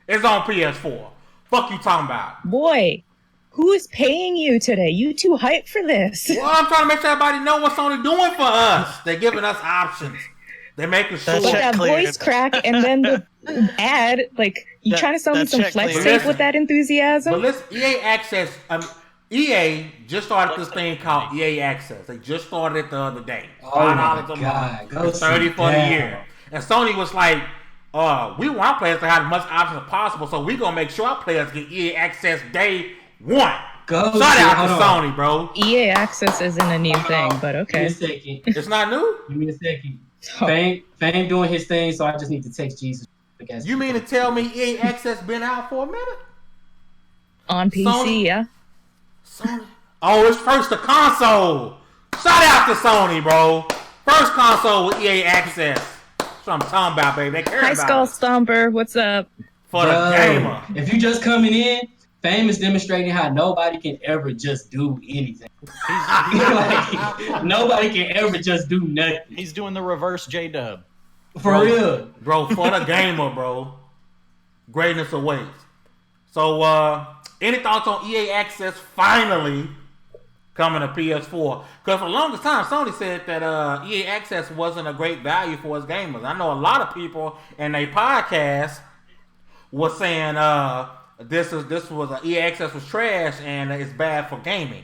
Speaker 1: is on PS4. Fuck you talking about?
Speaker 6: Boy, who is paying you today? You too hyped for this.
Speaker 1: Well, I'm trying to make sure everybody know what Sony doing for us. They're giving us options. They're making sure.
Speaker 6: With that voice crack and then the ad, like, you trying to sell me some flex tape with that enthusiasm?
Speaker 1: But listen, EA Access, EA just started this thing called EA Access. They just started it the other day. $5 a month. It's $30 for the year. And Sony was like, we want our players to have as much options as possible, so we're going to make sure our players get EA Access day one. Shout out to Sony, bro.
Speaker 6: EA Access isn't a new thing, but okay.
Speaker 5: Give me a second.
Speaker 1: It's not new?
Speaker 5: Give me a second. Fame doing his thing, so I just need to text Jesus.
Speaker 1: You mean to tell me EA Access been out for a minute?
Speaker 6: On PC,
Speaker 1: Sony?
Speaker 6: yeah.
Speaker 1: Sony. Oh, it's first the console. Shout out to Sony, bro. First console with EA access. That's what I'm talking about, baby. They care
Speaker 6: High
Speaker 1: about
Speaker 6: Skull
Speaker 1: it.
Speaker 6: Stomper, what's up?
Speaker 1: For the gamer.
Speaker 5: If you just coming in, Fame is demonstrating how nobody can ever just do anything. Like, nobody can ever just do nothing.
Speaker 2: He's doing the reverse J-Dub.
Speaker 5: For real.
Speaker 1: Bro, for the gamer, bro. Greatness awaits. So, any thoughts on EA Access finally coming to PS4? Because for the longest time, Sony said that EA Access wasn't a great value for its gamers. I know a lot of people in a podcast was saying this was EA Access was trash and it's bad for gaming.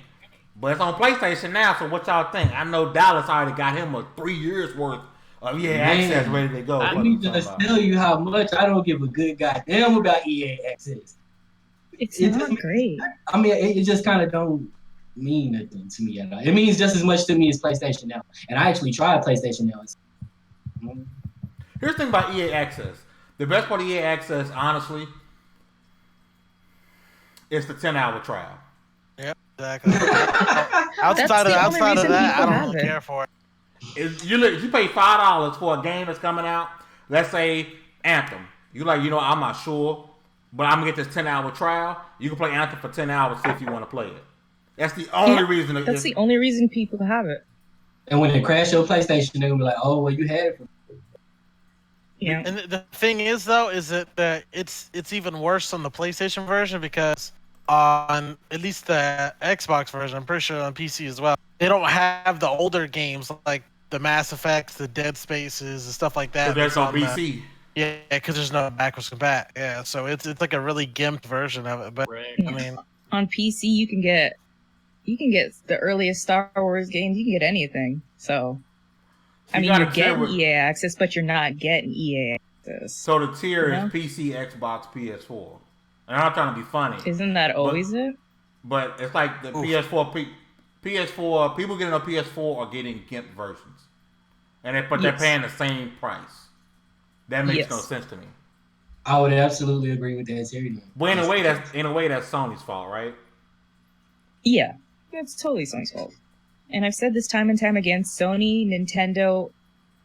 Speaker 1: But it's on PlayStation now, so what y'all think? I know Dallas already got him a 3 years worth of EA Access ready to go.
Speaker 5: Let me just tell you how much I don't give a good goddamn about EA Access.
Speaker 6: It's not great.
Speaker 5: I mean, it just kind of don't mean nothing to me at all. It means just as much to me as PlayStation Now. And I actually tried PlayStation Now.
Speaker 1: Here's the thing about EA Access. The best part of EA Access, honestly, is the 10-hour trial.
Speaker 4: Yep, exactly. outside of that, I don't really care for it.
Speaker 1: If you pay $5 for a game that's coming out, let's say Anthem. You I'm not sure, but I'm gonna get this 10-hour trial. You can play Anthem for 10 hours if you want to play it. That's the only reason.
Speaker 6: That's the only reason people have it.
Speaker 5: And when they crash your PlayStation, they're gonna be like, "Oh, well, you had it."
Speaker 6: Yeah.
Speaker 4: And the thing is, though, is that it's even worse on the PlayStation version because on at least the Xbox version, I'm pretty sure on PC as well, they don't have the older games like the Mass Effects, the Dead Spaces, and stuff like that.
Speaker 1: So that's on PC.
Speaker 4: Yeah, because there's no backwards compat. Yeah, so it's like a really gimped version of it. But I mean,
Speaker 6: on PC you can get the earliest Star Wars games. You can get anything. So I mean, you're getting EA Access, but you're not getting EA Access. So
Speaker 1: the tier is PC, Xbox, PS4. And I'm not trying to be funny.
Speaker 6: Isn't that always it?
Speaker 1: But it's like the PS4. People getting a PS4 are getting GIMP versions, and they're paying the same price. That makes no sense to me.
Speaker 5: I would absolutely agree with that theory.
Speaker 1: But in a way, that's Sony's fault, right?
Speaker 6: Yeah, it's totally Sony's fault. And I've said this time and time again, Sony, Nintendo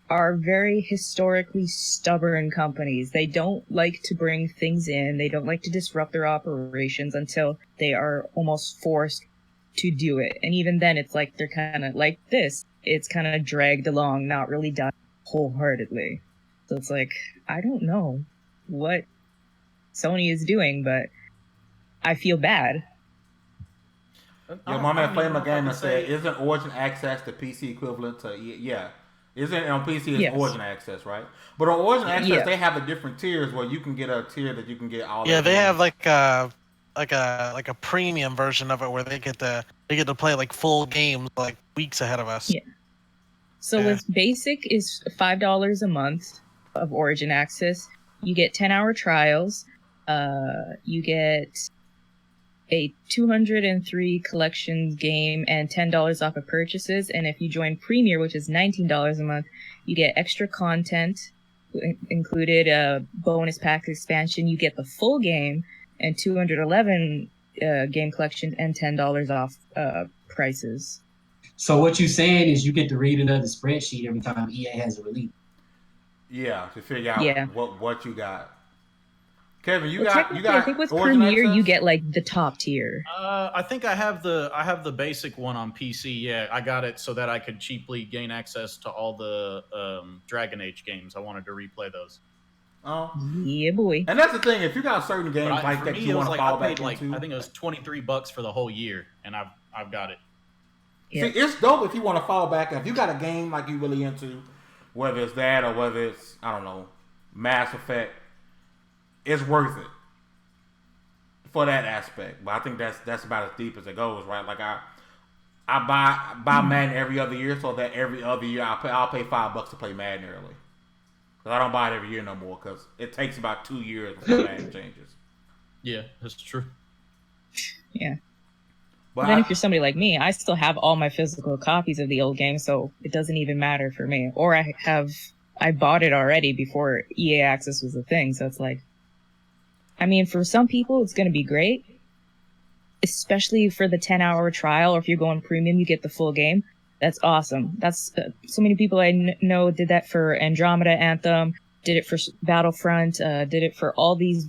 Speaker 6: are very historically stubborn companies. They don't like to bring things in. They don't like to disrupt their operations until they are almost forced to do it. And even then, it's like they're kind of like this. It's kind of dragged along, not really done wholeheartedly. So it's like, I don't know what Sony is doing, but I feel bad.
Speaker 1: Yeah, my man Flamer Gamer said, isn't Origin Access the PC equivalent to... Yeah. Isn't on PC it's Origin Access, right? But on Origin Access, they have the different tiers where you can get a tier that you can get all.
Speaker 4: Yeah, they have like a premium version of it where they get to play like full games like weeks ahead of us.
Speaker 6: Yeah. So with basic is $5 a month of Origin Access. You get 10-hour trials. You get a 203 collections game and $10 off of purchases. And if you join Premier, which is $19 a month, you get extra content, included a bonus pack expansion. You get the full game and 211 game collection and $10 off prices.
Speaker 5: So what you're saying is you get to read another spreadsheet every time EA has a release.
Speaker 1: Yeah, to figure out what you got. Kevin, you got.
Speaker 6: I think with Premier you get like the top tier.
Speaker 2: I think I have the basic one on PC. Yeah, I got it so that I could cheaply gain access to all the Dragon Age games. I wanted to replay those.
Speaker 1: Oh
Speaker 6: yeah, boy.
Speaker 1: And that's the thing. If you got certain games like that you want to fall back into,
Speaker 2: I think it was $23 for the whole year, and I've got it.
Speaker 1: Yeah. See, it's dope if you want to fall back. If you got a game like you really into, whether it's that or whether it's Mass Effect. It's worth it for that aspect, but I think that's about as deep as it goes, right? Like I buy Madden every other year, so that every other year I'll pay $5 to play Madden early, because I don't buy it every year no more, because it takes about 2 years before Madden changes.
Speaker 2: Yeah, that's true.
Speaker 6: Yeah, but then if you're somebody like me, I still have all my physical copies of the old game, so it doesn't even matter for me. Or I bought it already before EA Access was a thing, so it's like. I mean, for some people, it's going to be great, especially for the 10-hour trial, or if you're going premium, you get the full game. That's awesome. That's so many people I know did that for Andromeda, Anthem, did it for Battlefront, did it for all these.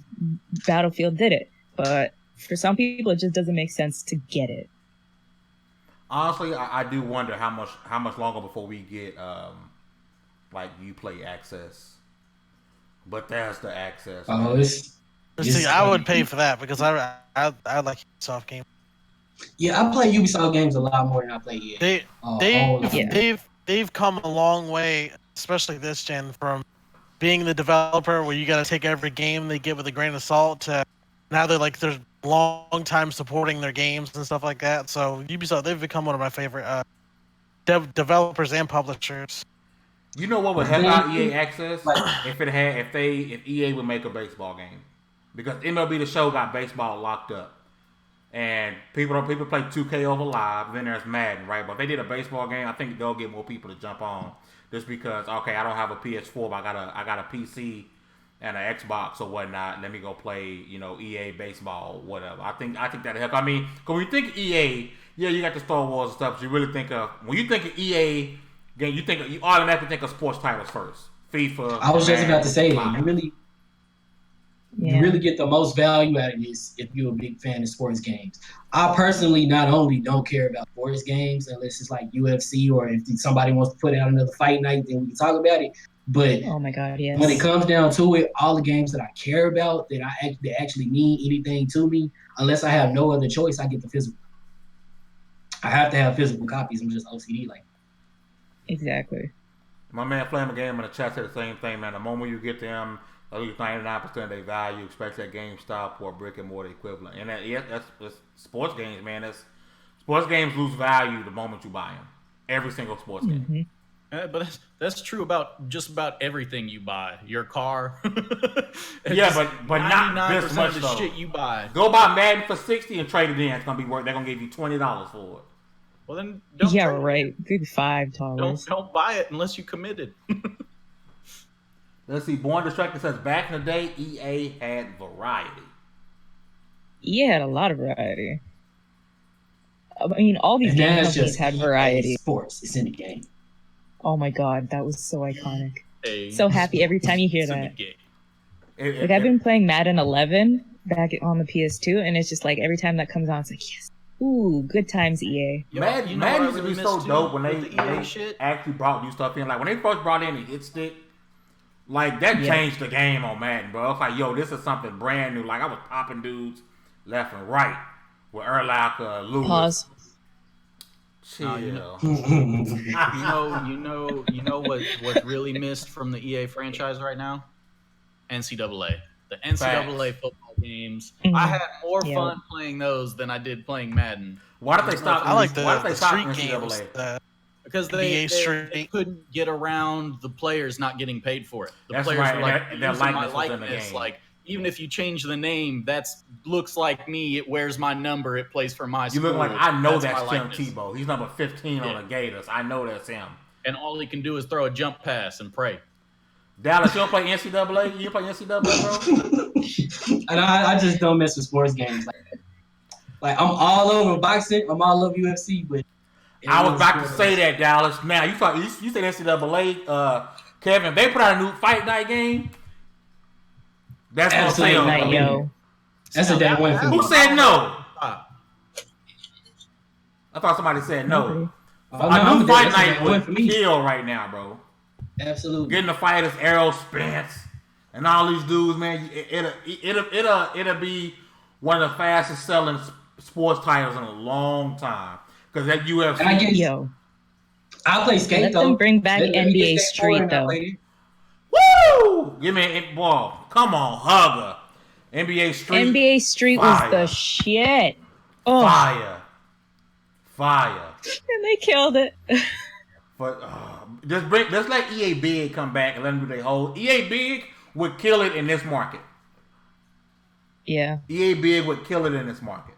Speaker 6: Battlefield did it, but for some people, it just doesn't make sense to get it.
Speaker 1: Honestly, I do wonder how much longer before we get like Uplay access. But that's the access.
Speaker 5: Oh,
Speaker 4: See, I would pay for that because I like Ubisoft games.
Speaker 5: Yeah, I play Ubisoft games a lot more than I play EA.
Speaker 4: They've come a long way, especially this gen, from being the developer where you got to take every game they get with a grain of salt to now they're long time supporting their games and stuff like that. So Ubisoft, they've become one of my favorite developers and publishers.
Speaker 1: You know what would help out EA access if EA would make a baseball game, because MLB The Show got baseball locked up, and people play 2K over live. Then there's Madden, right? But if they did a baseball game, I think they'll get more people to jump on, just because I don't have a PS4, but I got a PC and an Xbox or whatnot. Let me go play EA baseball, whatever. I think that'll help. I mean, because when you think EA, yeah, you got the Star Wars and stuff. But you really think of when you think of EA. You automatically think of sports titles first. FIFA.
Speaker 5: I was just about to say that. You really get the most value out of this if you're a big fan of sports games. I personally not only don't care about sports games unless it's like UFC, or if somebody wants to put out another fight night, then we can talk about it. But
Speaker 6: oh my god, yes.
Speaker 5: When it comes down to it, all the games that I care about that actually mean anything to me, unless I have no other choice, I get the physical. I have to have physical copies. I'm just OCD like.
Speaker 6: Exactly.
Speaker 1: My man Flamin' Game in the chat said the same thing, man. The moment you get them, at least 99% of their value, especially at GameStop or brick and mortar equivalent. And that's sports games, man. Sports games lose value the moment you buy them. Every single sports game.
Speaker 2: But that's true about just about everything you buy. Your car.
Speaker 1: Yeah, but not this much
Speaker 2: of the shit you buy.
Speaker 1: Go buy Madden for $60 and trade it in. It's gonna be worth. They're gonna give you $20 for it.
Speaker 2: Well then,
Speaker 6: Good $5.
Speaker 2: Don't buy it unless you committed.
Speaker 1: Let's see. Born Distracted says back in the day, EA had variety.
Speaker 6: EA had a lot of variety. I mean, all these companies had variety.
Speaker 5: Sports, it's in the game.
Speaker 6: Oh my god, that was so iconic. So happy every time you hear that. I've been playing Madden 11 back on the PS2, and it's just like every time that comes on, it's like yes. Ooh, good times, EA.
Speaker 1: Madden used to be so dope when they actually brought new stuff in. Like when they first brought in the hit stick, like that changed the game on Madden, bro. It's like, yo, this is something brand new. Like I was popping dudes left and right with Urlacher, Lewis.
Speaker 6: Pause.
Speaker 1: Chill.
Speaker 2: You know what's really missed from the EA franchise right now? NCAA. The NCAA football games. I had more fun playing those than I did playing Madden.
Speaker 1: Why did they stop?
Speaker 4: I like the
Speaker 1: street
Speaker 4: games.
Speaker 2: Because they couldn't get around the players not getting paid for it. The players were like,
Speaker 1: their likeness.
Speaker 2: Like, even if you change the name, that's looks like me. It wears my number. It plays for my school.
Speaker 1: You look like I know that's Tim Tebow. He's number 15 on the Gators. I know that's him.
Speaker 2: And all he can do is throw a jump pass and pray.
Speaker 1: Dallas, you don't play NCAA? You play NCAA, bro?
Speaker 5: And I just don't mess with sports games like that. Like I'm all over boxing. I'm all over UFC, but
Speaker 1: I was about to say that, Dallas. Now you said NCAA. Kevin, they put out a new fight night game. That's what I'm saying.
Speaker 6: Yo.
Speaker 5: That's a damn win for me.
Speaker 1: Who said no? I thought somebody said no. A new fight night would kill right now, bro.
Speaker 5: Absolutely.
Speaker 1: Getting the fighters Errol Spence and all these dudes, man. It'll be one of the fastest selling sports titles in a long time. Because that UFC.
Speaker 5: I guess, I'll play skate
Speaker 6: Let
Speaker 5: though.
Speaker 6: them bring back NBA Street though.
Speaker 1: Woo! Give me a ball. Come on, hugger. NBA Street.
Speaker 6: NBA Street was the shit. Oh.
Speaker 1: Fire.
Speaker 6: And they killed it.
Speaker 1: But let's let EA Big come back and let them do their whole. EA Big would kill it in this market.
Speaker 6: Yeah.
Speaker 1: EA Big would kill it in this market.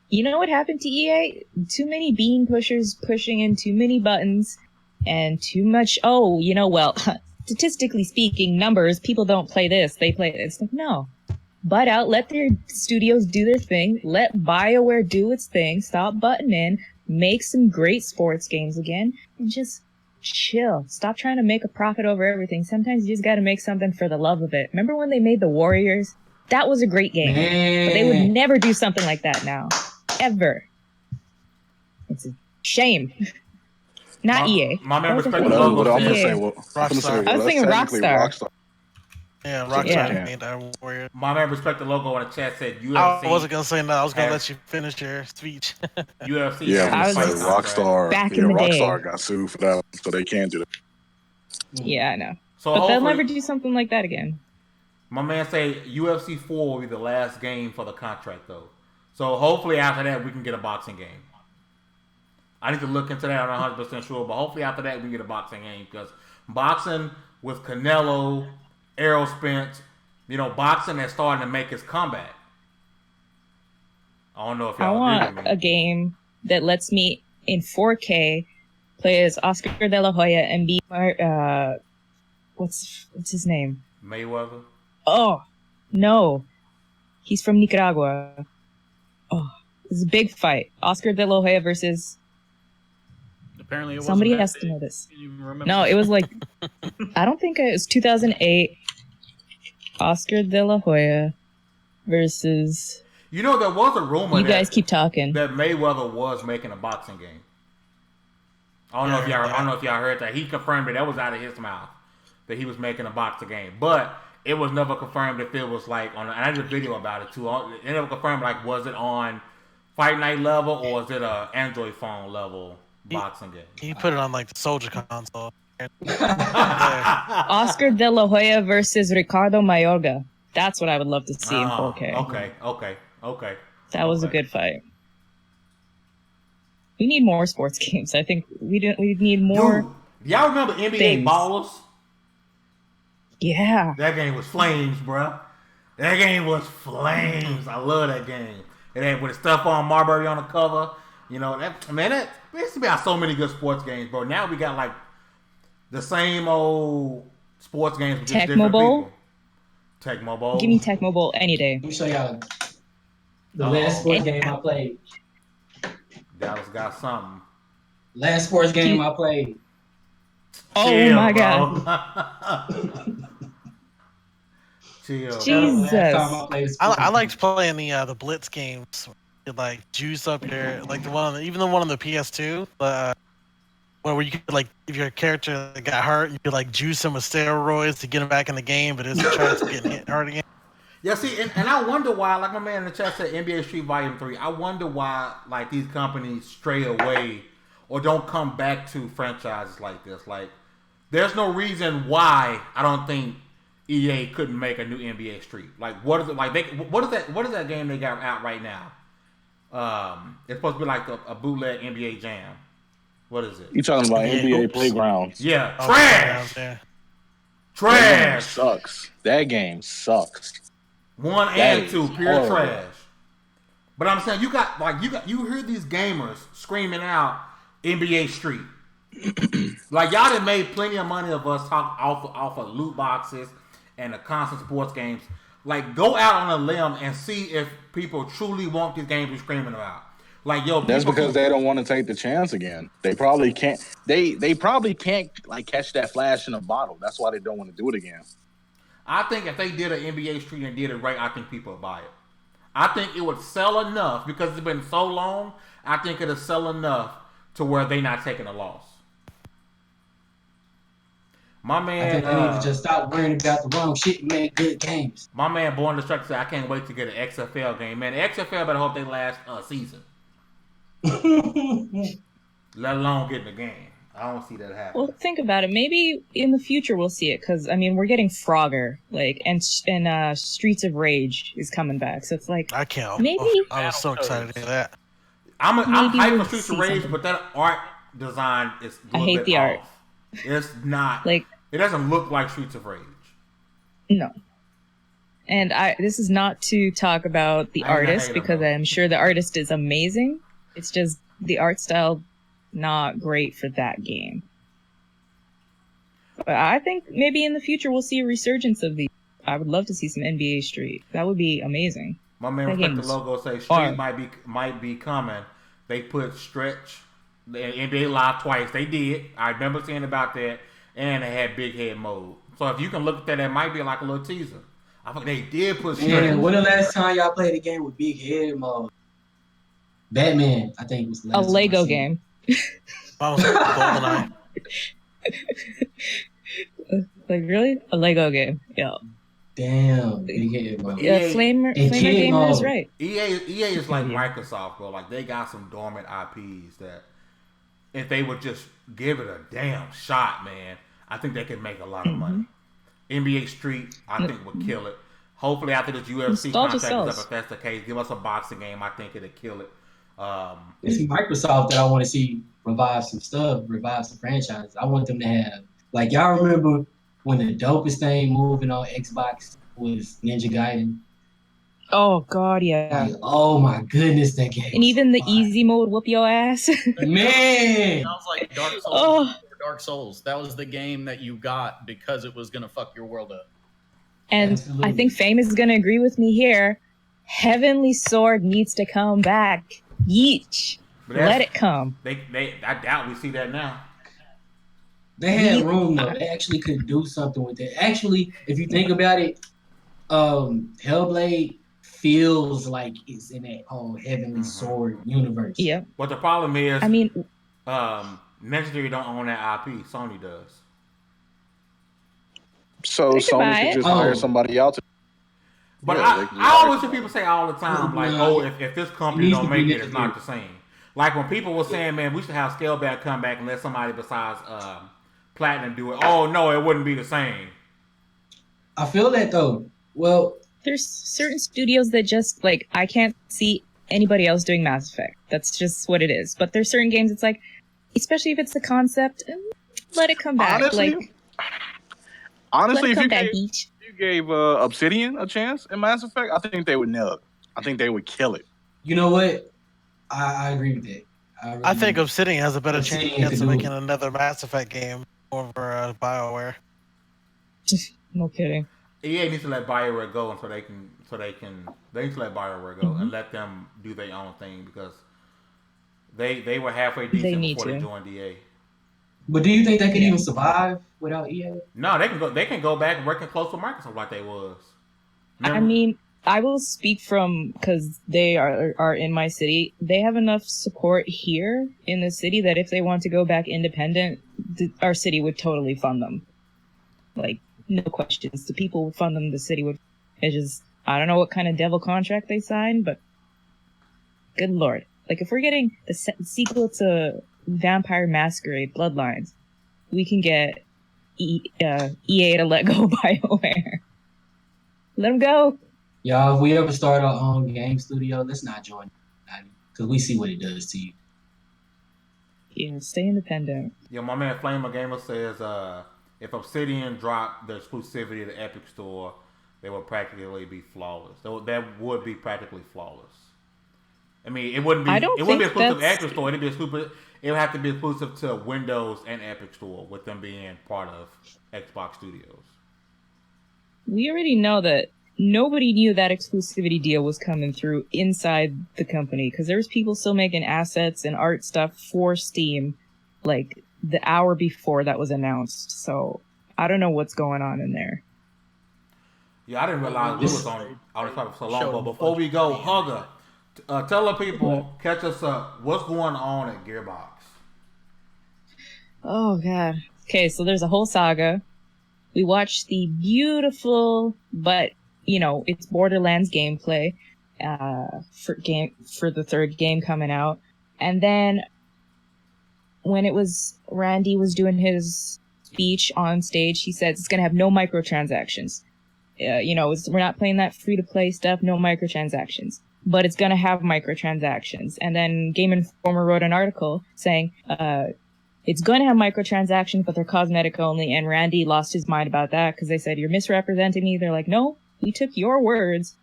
Speaker 6: You know what happened to EA? Too many bean pushers pushing in too many buttons and too much. Oh, statistically speaking, numbers. People don't play this; they play this. Like, no, butt out, let their studios do their thing, let BioWare do its thing, stop butting in, make some great sports games again, and just chill. Stop trying to make a profit over everything. Sometimes you just gotta make something for the love of it. Remember when they made The Warriors? That was a great game.
Speaker 5: Man.
Speaker 6: But they would never do something like that now. Ever. It's a shame. Not EA.
Speaker 1: My man
Speaker 6: What was
Speaker 1: respect
Speaker 6: it?
Speaker 1: the
Speaker 3: What
Speaker 1: logo.
Speaker 3: I'm gonna
Speaker 6: EA.
Speaker 3: say, well, I'm gonna say,
Speaker 4: Rockstar.
Speaker 6: I was
Speaker 3: well,
Speaker 6: thinking
Speaker 3: that's technically
Speaker 6: Rockstar.
Speaker 4: Yeah,
Speaker 3: Yeah.
Speaker 4: Rockstar made that Warrior.
Speaker 1: My man respect the logo on the chat said UFC.
Speaker 4: I wasn't gonna say no. I was gonna
Speaker 1: has-
Speaker 4: let you finish your speech.
Speaker 1: UFC.
Speaker 3: Yeah,
Speaker 1: has
Speaker 3: I'm
Speaker 6: I
Speaker 3: gonna
Speaker 6: was
Speaker 3: say
Speaker 1: a contract.
Speaker 3: Rockstar.
Speaker 6: back
Speaker 3: Yeah,
Speaker 6: in the day.
Speaker 3: Rockstar got sued for that, so they can't do that.
Speaker 6: Yeah, I know.
Speaker 1: So
Speaker 6: But they'll
Speaker 1: hopefully,
Speaker 6: never do something like that again.
Speaker 1: my man say UFC 4 will be the last game for the contract though. So hopefully after that we can get a boxing game. I need to look into that. I'm not 100% sure, but hopefully after that we can get a boxing game because boxing with Canelo, Errol Spence, boxing is starting to make its comeback. I don't know if
Speaker 6: I
Speaker 1: y'all
Speaker 6: want
Speaker 1: agree with me.
Speaker 6: a game that lets me in 4K play as Oscar De La Hoya and be what's his name?
Speaker 1: Mayweather.
Speaker 6: Oh no, he's from Nicaragua. Oh, this is a big fight. Oscar De La Hoya versus
Speaker 2: Apparently, it wasn't
Speaker 6: somebody
Speaker 2: that
Speaker 6: has to
Speaker 2: big.
Speaker 6: know this.
Speaker 2: Can't even remember.
Speaker 6: No, it was like I don't think it was 2008. Oscar De La Hoya versus.
Speaker 1: There was a rumor
Speaker 6: You guys keep talking.
Speaker 1: that Mayweather was making a boxing game. I don't know if y'all heard that. He confirmed it. That was out of his mouth that he was making a boxing game, but it was never confirmed if it was like on. And I did a video about it too. It never confirmed like was it on Fight Night level or is it a Android phone level boxing game?
Speaker 4: He put it on like the Soldier console.
Speaker 6: Oscar De La Hoya versus Ricardo Mayorga. That's what I would love to see in 4K.
Speaker 1: Okay.
Speaker 6: That was a good fight. We need more sports games. I think we need more.
Speaker 1: Dude, y'all remember NBA
Speaker 6: things.
Speaker 1: Ballers?
Speaker 6: Yeah.
Speaker 1: That game was flames, bruh. That game was flames. I love that game. It had with the stuff on Marbury on the cover. That used to be so many good sports games, bro. Now we got like the same old sports games with just different people. Tecmo Bowl.
Speaker 6: Give me Tecmo Bowl any day.
Speaker 5: Let me show y'all the last sports game I played.
Speaker 1: Dallas got something.
Speaker 5: Last sports game I played.
Speaker 6: Oh
Speaker 1: Chill,
Speaker 6: my
Speaker 1: bro.
Speaker 6: god.
Speaker 1: Chill.
Speaker 6: Jesus.
Speaker 5: Last time I played
Speaker 4: I liked playing the Blitz games. You like juice up your like the one even the one on the PS2. Where you could like if your character got hurt, you could like juice him with steroids to get him back in the game, but it's a chance of getting hit hard again.
Speaker 1: Yeah, see, and I wonder why, like my man in the chat said, NBA Street Volume 3, I wonder why, like, these companies stray away or don't come back to franchises like this. Like, there's no reason why I don't think EA couldn't make a new NBA Street. Like, what is it, like, what is that game they got out right now? It's supposed to be like a bootleg NBA Jam. What is it?
Speaker 3: You talking about NBA Playgrounds?
Speaker 1: Yeah,
Speaker 4: Oh,
Speaker 1: trash!
Speaker 4: yeah.
Speaker 1: Trash!
Speaker 3: Sucks. That game sucks.
Speaker 1: 1
Speaker 3: That
Speaker 1: and
Speaker 3: is
Speaker 1: 2, pure
Speaker 3: horrible.
Speaker 1: trash. But I'm saying you hear these gamers screaming out NBA Street. Like y'all done made plenty of money of us talk off of loot boxes and the constant sports games. Like go out on a limb and see if people truly want these games we're screaming about. Like yo,
Speaker 3: That's because they don't want to take the chance again. They probably can't. They probably can't like catch that flash in a bottle. That's why they don't want to do it again.
Speaker 1: I think if they did an NBA Street and did it right, I think people would buy it. I think it would sell enough because it's been so long. I think it'll sell enough to where they not taking a loss. My man,
Speaker 5: I think they need to just stop worrying about the wrong shit and make good games.
Speaker 1: My man, Born Destructor said, "I can't wait to get an XFL game, man. The XFL better hope they last a season, let alone getting the game. I don't see that happening."
Speaker 6: Well, think about it. Maybe in the future we'll see it because I mean we're getting Frogger, like, and Streets of Rage is coming back, so it's like
Speaker 4: I can't.
Speaker 6: Maybe-
Speaker 4: I was so excited to hear that.
Speaker 1: I'm
Speaker 6: Maybe
Speaker 1: hyped
Speaker 6: we'll
Speaker 1: for Streets of
Speaker 6: see
Speaker 1: Rage,
Speaker 6: something.
Speaker 1: but that art design is a
Speaker 6: I
Speaker 1: little
Speaker 6: hate
Speaker 1: bit
Speaker 6: the art.
Speaker 1: off. It's not
Speaker 6: like
Speaker 1: it doesn't look like Streets of Rage.
Speaker 6: no. And this is not to talk about the
Speaker 1: I ain't gonna
Speaker 6: artist
Speaker 1: hate him,
Speaker 6: because
Speaker 1: though.
Speaker 6: I'm sure the artist is amazing. It's just the art style not great for that game. But I think maybe in the future we'll see a resurgence of these. I would love to see some NBA Street. That would be amazing.
Speaker 1: My man
Speaker 6: That
Speaker 1: respect the
Speaker 6: game's
Speaker 1: logo say
Speaker 6: fire.
Speaker 1: Street might be coming. They put Stretch in NBA Live twice. They did. I remember seeing about that, and they had Big Head mode. So if you can look at that, that might be like a little teaser. I think they did put Stretch.
Speaker 5: Man, when the last time y'all played a game with Big Head mode? Batman, I think was the last
Speaker 6: A Lego
Speaker 5: time I seen
Speaker 6: game.
Speaker 4: I was GoldenEye.
Speaker 6: Like, really? A Lego game. Yeah.
Speaker 5: Damn, Big Head mode.
Speaker 6: Yeah, Flamer
Speaker 5: kid
Speaker 6: Gamer is
Speaker 5: mode.
Speaker 6: right.
Speaker 1: EA is like
Speaker 6: Yeah.
Speaker 1: Microsoft, bro. Like they got some dormant IPs that if they would just give it a damn shot, man, I think they could make a lot of money. NBA Street, I think would kill it. Hopefully after this UFC
Speaker 6: Nostalgia
Speaker 1: contract is
Speaker 6: sells.
Speaker 1: up, if that's the case, give us a boxing game. I think it'll kill it.
Speaker 5: It's Microsoft that I want to see revive some franchises. I want them to have, like, y'all remember when the dopest thing moving on Xbox was Ninja Gaiden?
Speaker 6: Oh God, yeah.
Speaker 5: Like, oh my goodness, that game.
Speaker 6: And even the
Speaker 5: was fire.
Speaker 6: easy mode whoop your ass.
Speaker 5: Man.
Speaker 2: Sounds like Dark Souls.
Speaker 6: Oh.
Speaker 2: Dark Souls. That was the game that you got because it was gonna fuck your world up.
Speaker 6: And
Speaker 5: Absolutely.
Speaker 6: I think Fame is gonna agree with me here. Heavenly Sword needs to come back. Yeesh.
Speaker 1: But that's-
Speaker 6: Let it come.
Speaker 1: I doubt we see that now.
Speaker 5: They had room though. They actually could do something with it. Actually, if you think about it, Hellblade feels like it's in that whole Heavenly Sword universe.
Speaker 6: Yep.
Speaker 1: But the problem is,
Speaker 6: I mean,
Speaker 1: Legendary don't own that IP. Sony does.
Speaker 3: So
Speaker 6: They could buy
Speaker 3: Sony
Speaker 6: it.
Speaker 3: could just hire
Speaker 5: Oh.
Speaker 3: somebody out to.
Speaker 1: But
Speaker 3: Yeah, they can
Speaker 1: I always hear
Speaker 3: hire
Speaker 1: people say all the time, like,
Speaker 5: No.
Speaker 1: oh, if this company
Speaker 5: needs
Speaker 1: don't
Speaker 5: to be
Speaker 1: make it, it's not
Speaker 5: Legendary.
Speaker 1: the same. Like when people were saying, man, we should have Scaleback come back and let somebody besides Platinum do it. Oh, no, it wouldn't be the same.
Speaker 5: I feel that though. Well,
Speaker 6: there's certain studios that just, like, I can't see anybody else doing Mass Effect. That's just what it is. But there's certain games it's like, especially if it's the concept, let it come back.
Speaker 3: Honestly,
Speaker 6: let
Speaker 3: Honestly,
Speaker 6: it
Speaker 3: if
Speaker 6: come
Speaker 3: you
Speaker 6: back,
Speaker 3: gave,
Speaker 6: Beach.
Speaker 3: if you gave Obsidian a chance in Mass Effect, I think they would nail it. I think they would kill it.
Speaker 5: you know what? I agree with that. really
Speaker 4: I think
Speaker 5: do.
Speaker 4: Obsidian has a better
Speaker 5: Obsidian
Speaker 4: chance
Speaker 5: could
Speaker 4: of
Speaker 5: do
Speaker 4: making
Speaker 5: it.
Speaker 4: another Mass Effect game over BioWare.
Speaker 6: No kidding.
Speaker 1: EA needs to let BioWare go, and so they need to let BioWare go and let them do their own thing because they were halfway decent
Speaker 6: need
Speaker 1: before they
Speaker 6: to.
Speaker 1: joined EA.
Speaker 5: But do you think they could even survive without EA?
Speaker 1: No, they can go back and working close with Microsoft like they was.
Speaker 6: I mean, I will speak from, because they are in my city. They have enough support here in the city that if they want to go back independent, our city would totally fund them. Like, no questions. The people would fund them. The city would. It's just, I don't know what kind of devil contract they signed, but good lord. Like, if we're getting the sequel to Vampire Masquerade Bloodlines, we can get EA to let go BioWare. Let them go.
Speaker 5: Y'all, if we ever start our own game studio, let's not join because we see what it does to you.
Speaker 6: Yeah, stay independent.
Speaker 1: Yeah, my man Flamer Gamer says if Obsidian dropped the exclusivity to the Epic Store, they would practically be flawless. That would be practically flawless. I mean, it wouldn't be. It wouldn't be exclusive to Epic Store. It'd be exclusive. It would have to be exclusive to Windows and Epic Store, with them being part of Xbox Studios.
Speaker 6: We already know that nobody knew that exclusivity deal was coming through inside the company because there's people still making assets and art stuff for Steam, like the hour before that was announced. So I don't know what's going on in there.
Speaker 1: Yeah, I didn't realize we was on this topic for so long. But before we go, Hugger, tell the people, catch us up. What's going on at Gearbox?
Speaker 6: Oh god. Okay, so there's a whole saga. We watched the beautiful, but it's Borderlands gameplay for the third game coming out, and then when it was Randy was doing his speech on stage, he said it's gonna have no microtransactions. We're not playing that free to play stuff, no microtransactions, but it's gonna have microtransactions. And then Game Informer wrote an article saying it's going to have microtransactions, but they're cosmetic only. And Randy lost his mind about that because they said, you're misrepresenting me. They're like, no, we took your words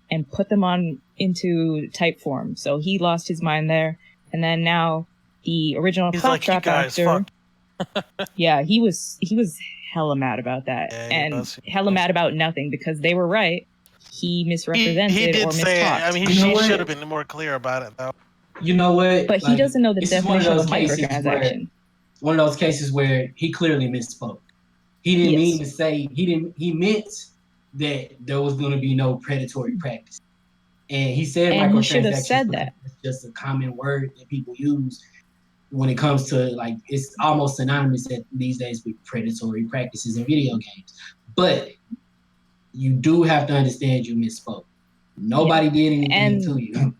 Speaker 6: and put them into type form. So he lost his mind there. And then now the original
Speaker 4: He's
Speaker 6: Claptrap
Speaker 4: like, you guys
Speaker 6: actor.
Speaker 4: fucked.
Speaker 6: Yeah, he was hella mad about that,
Speaker 4: Yeah, he
Speaker 6: and
Speaker 4: was.
Speaker 6: hella mad about nothing because they were right. He misrepresented
Speaker 4: He did
Speaker 6: or
Speaker 4: say it.
Speaker 6: mistalked.
Speaker 4: I mean,
Speaker 5: You know
Speaker 4: he
Speaker 5: what?
Speaker 4: should have been more clear about it, though.
Speaker 5: You know what?
Speaker 6: but he doesn't know the
Speaker 5: this is one of
Speaker 6: definition of
Speaker 5: those cases
Speaker 6: microtransaction.
Speaker 5: one of those cases where he clearly misspoke. He didn't mean
Speaker 6: Yes.
Speaker 5: to say he meant that there was going to be no predatory practice. And he said
Speaker 6: And he should have
Speaker 5: microtransactions
Speaker 6: said
Speaker 5: because
Speaker 6: that.
Speaker 5: it's just a common word that people use when it comes to, like, it's almost synonymous these days with predatory practices in video games. But you do have to understand you misspoke. Nobody did anything
Speaker 6: And
Speaker 5: to you.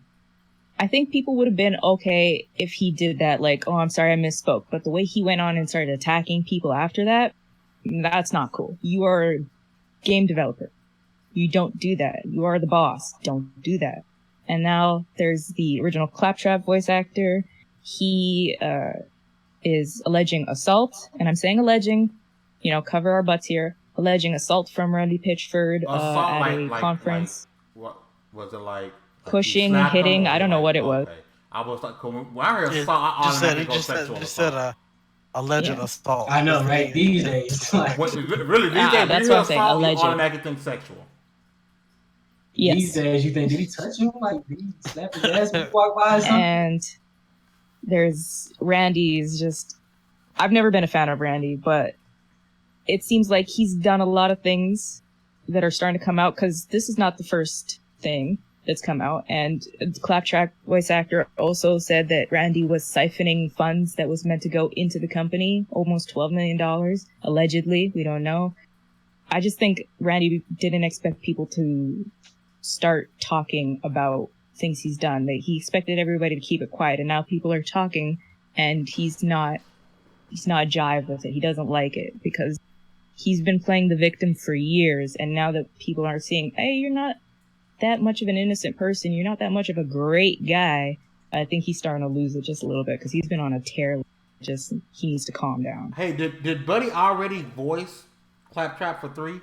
Speaker 6: I think people would have been okay if he did that, like, oh, I'm sorry, I misspoke. But the way he went on and started attacking people after that, that's not cool. You are a game developer. You don't do that. You are the boss. Don't do that. And now there's the original Claptrap voice actor. He is alleging assault, and I'm saying alleging, cover our butts here, alleging assault from Randy Pitchford at a conference.
Speaker 1: What was it like?
Speaker 6: Pushing, hitting, I don't know what it was.
Speaker 1: I was like, when I heard assault, I automatically go sexual
Speaker 4: just said alleged assault.
Speaker 5: I know, right? These days. Like,
Speaker 1: really, these days,
Speaker 6: that's what I'm saying, alleged.
Speaker 1: You automatically think sexual.
Speaker 6: Yes.
Speaker 5: These days, you think, did he touch him? Like, did he slap his ass when he walked by or something?
Speaker 6: And there's Randy's just... I've never been a fan of Randy, but it seems like he's done a lot of things that are starting to come out, because this is not the first thing that's come out. And the Claptrap voice actor also said that Randy was siphoning funds that was meant to go into the company, almost $12 million, allegedly. We don't know. I just think Randy didn't expect people to start talking about things he's done. That he expected everybody to keep it quiet, and now people are talking, and he's not jive with it. He doesn't like it because he's been playing the victim for years, and now that people are seeing, hey, you're not that much of an innocent person, you're not that much of a great guy, I think he's starting to lose it just a little bit because he's been on a tear. Just, he needs to calm down.
Speaker 1: Hey, did Buddy already voice Claptrap for 3? I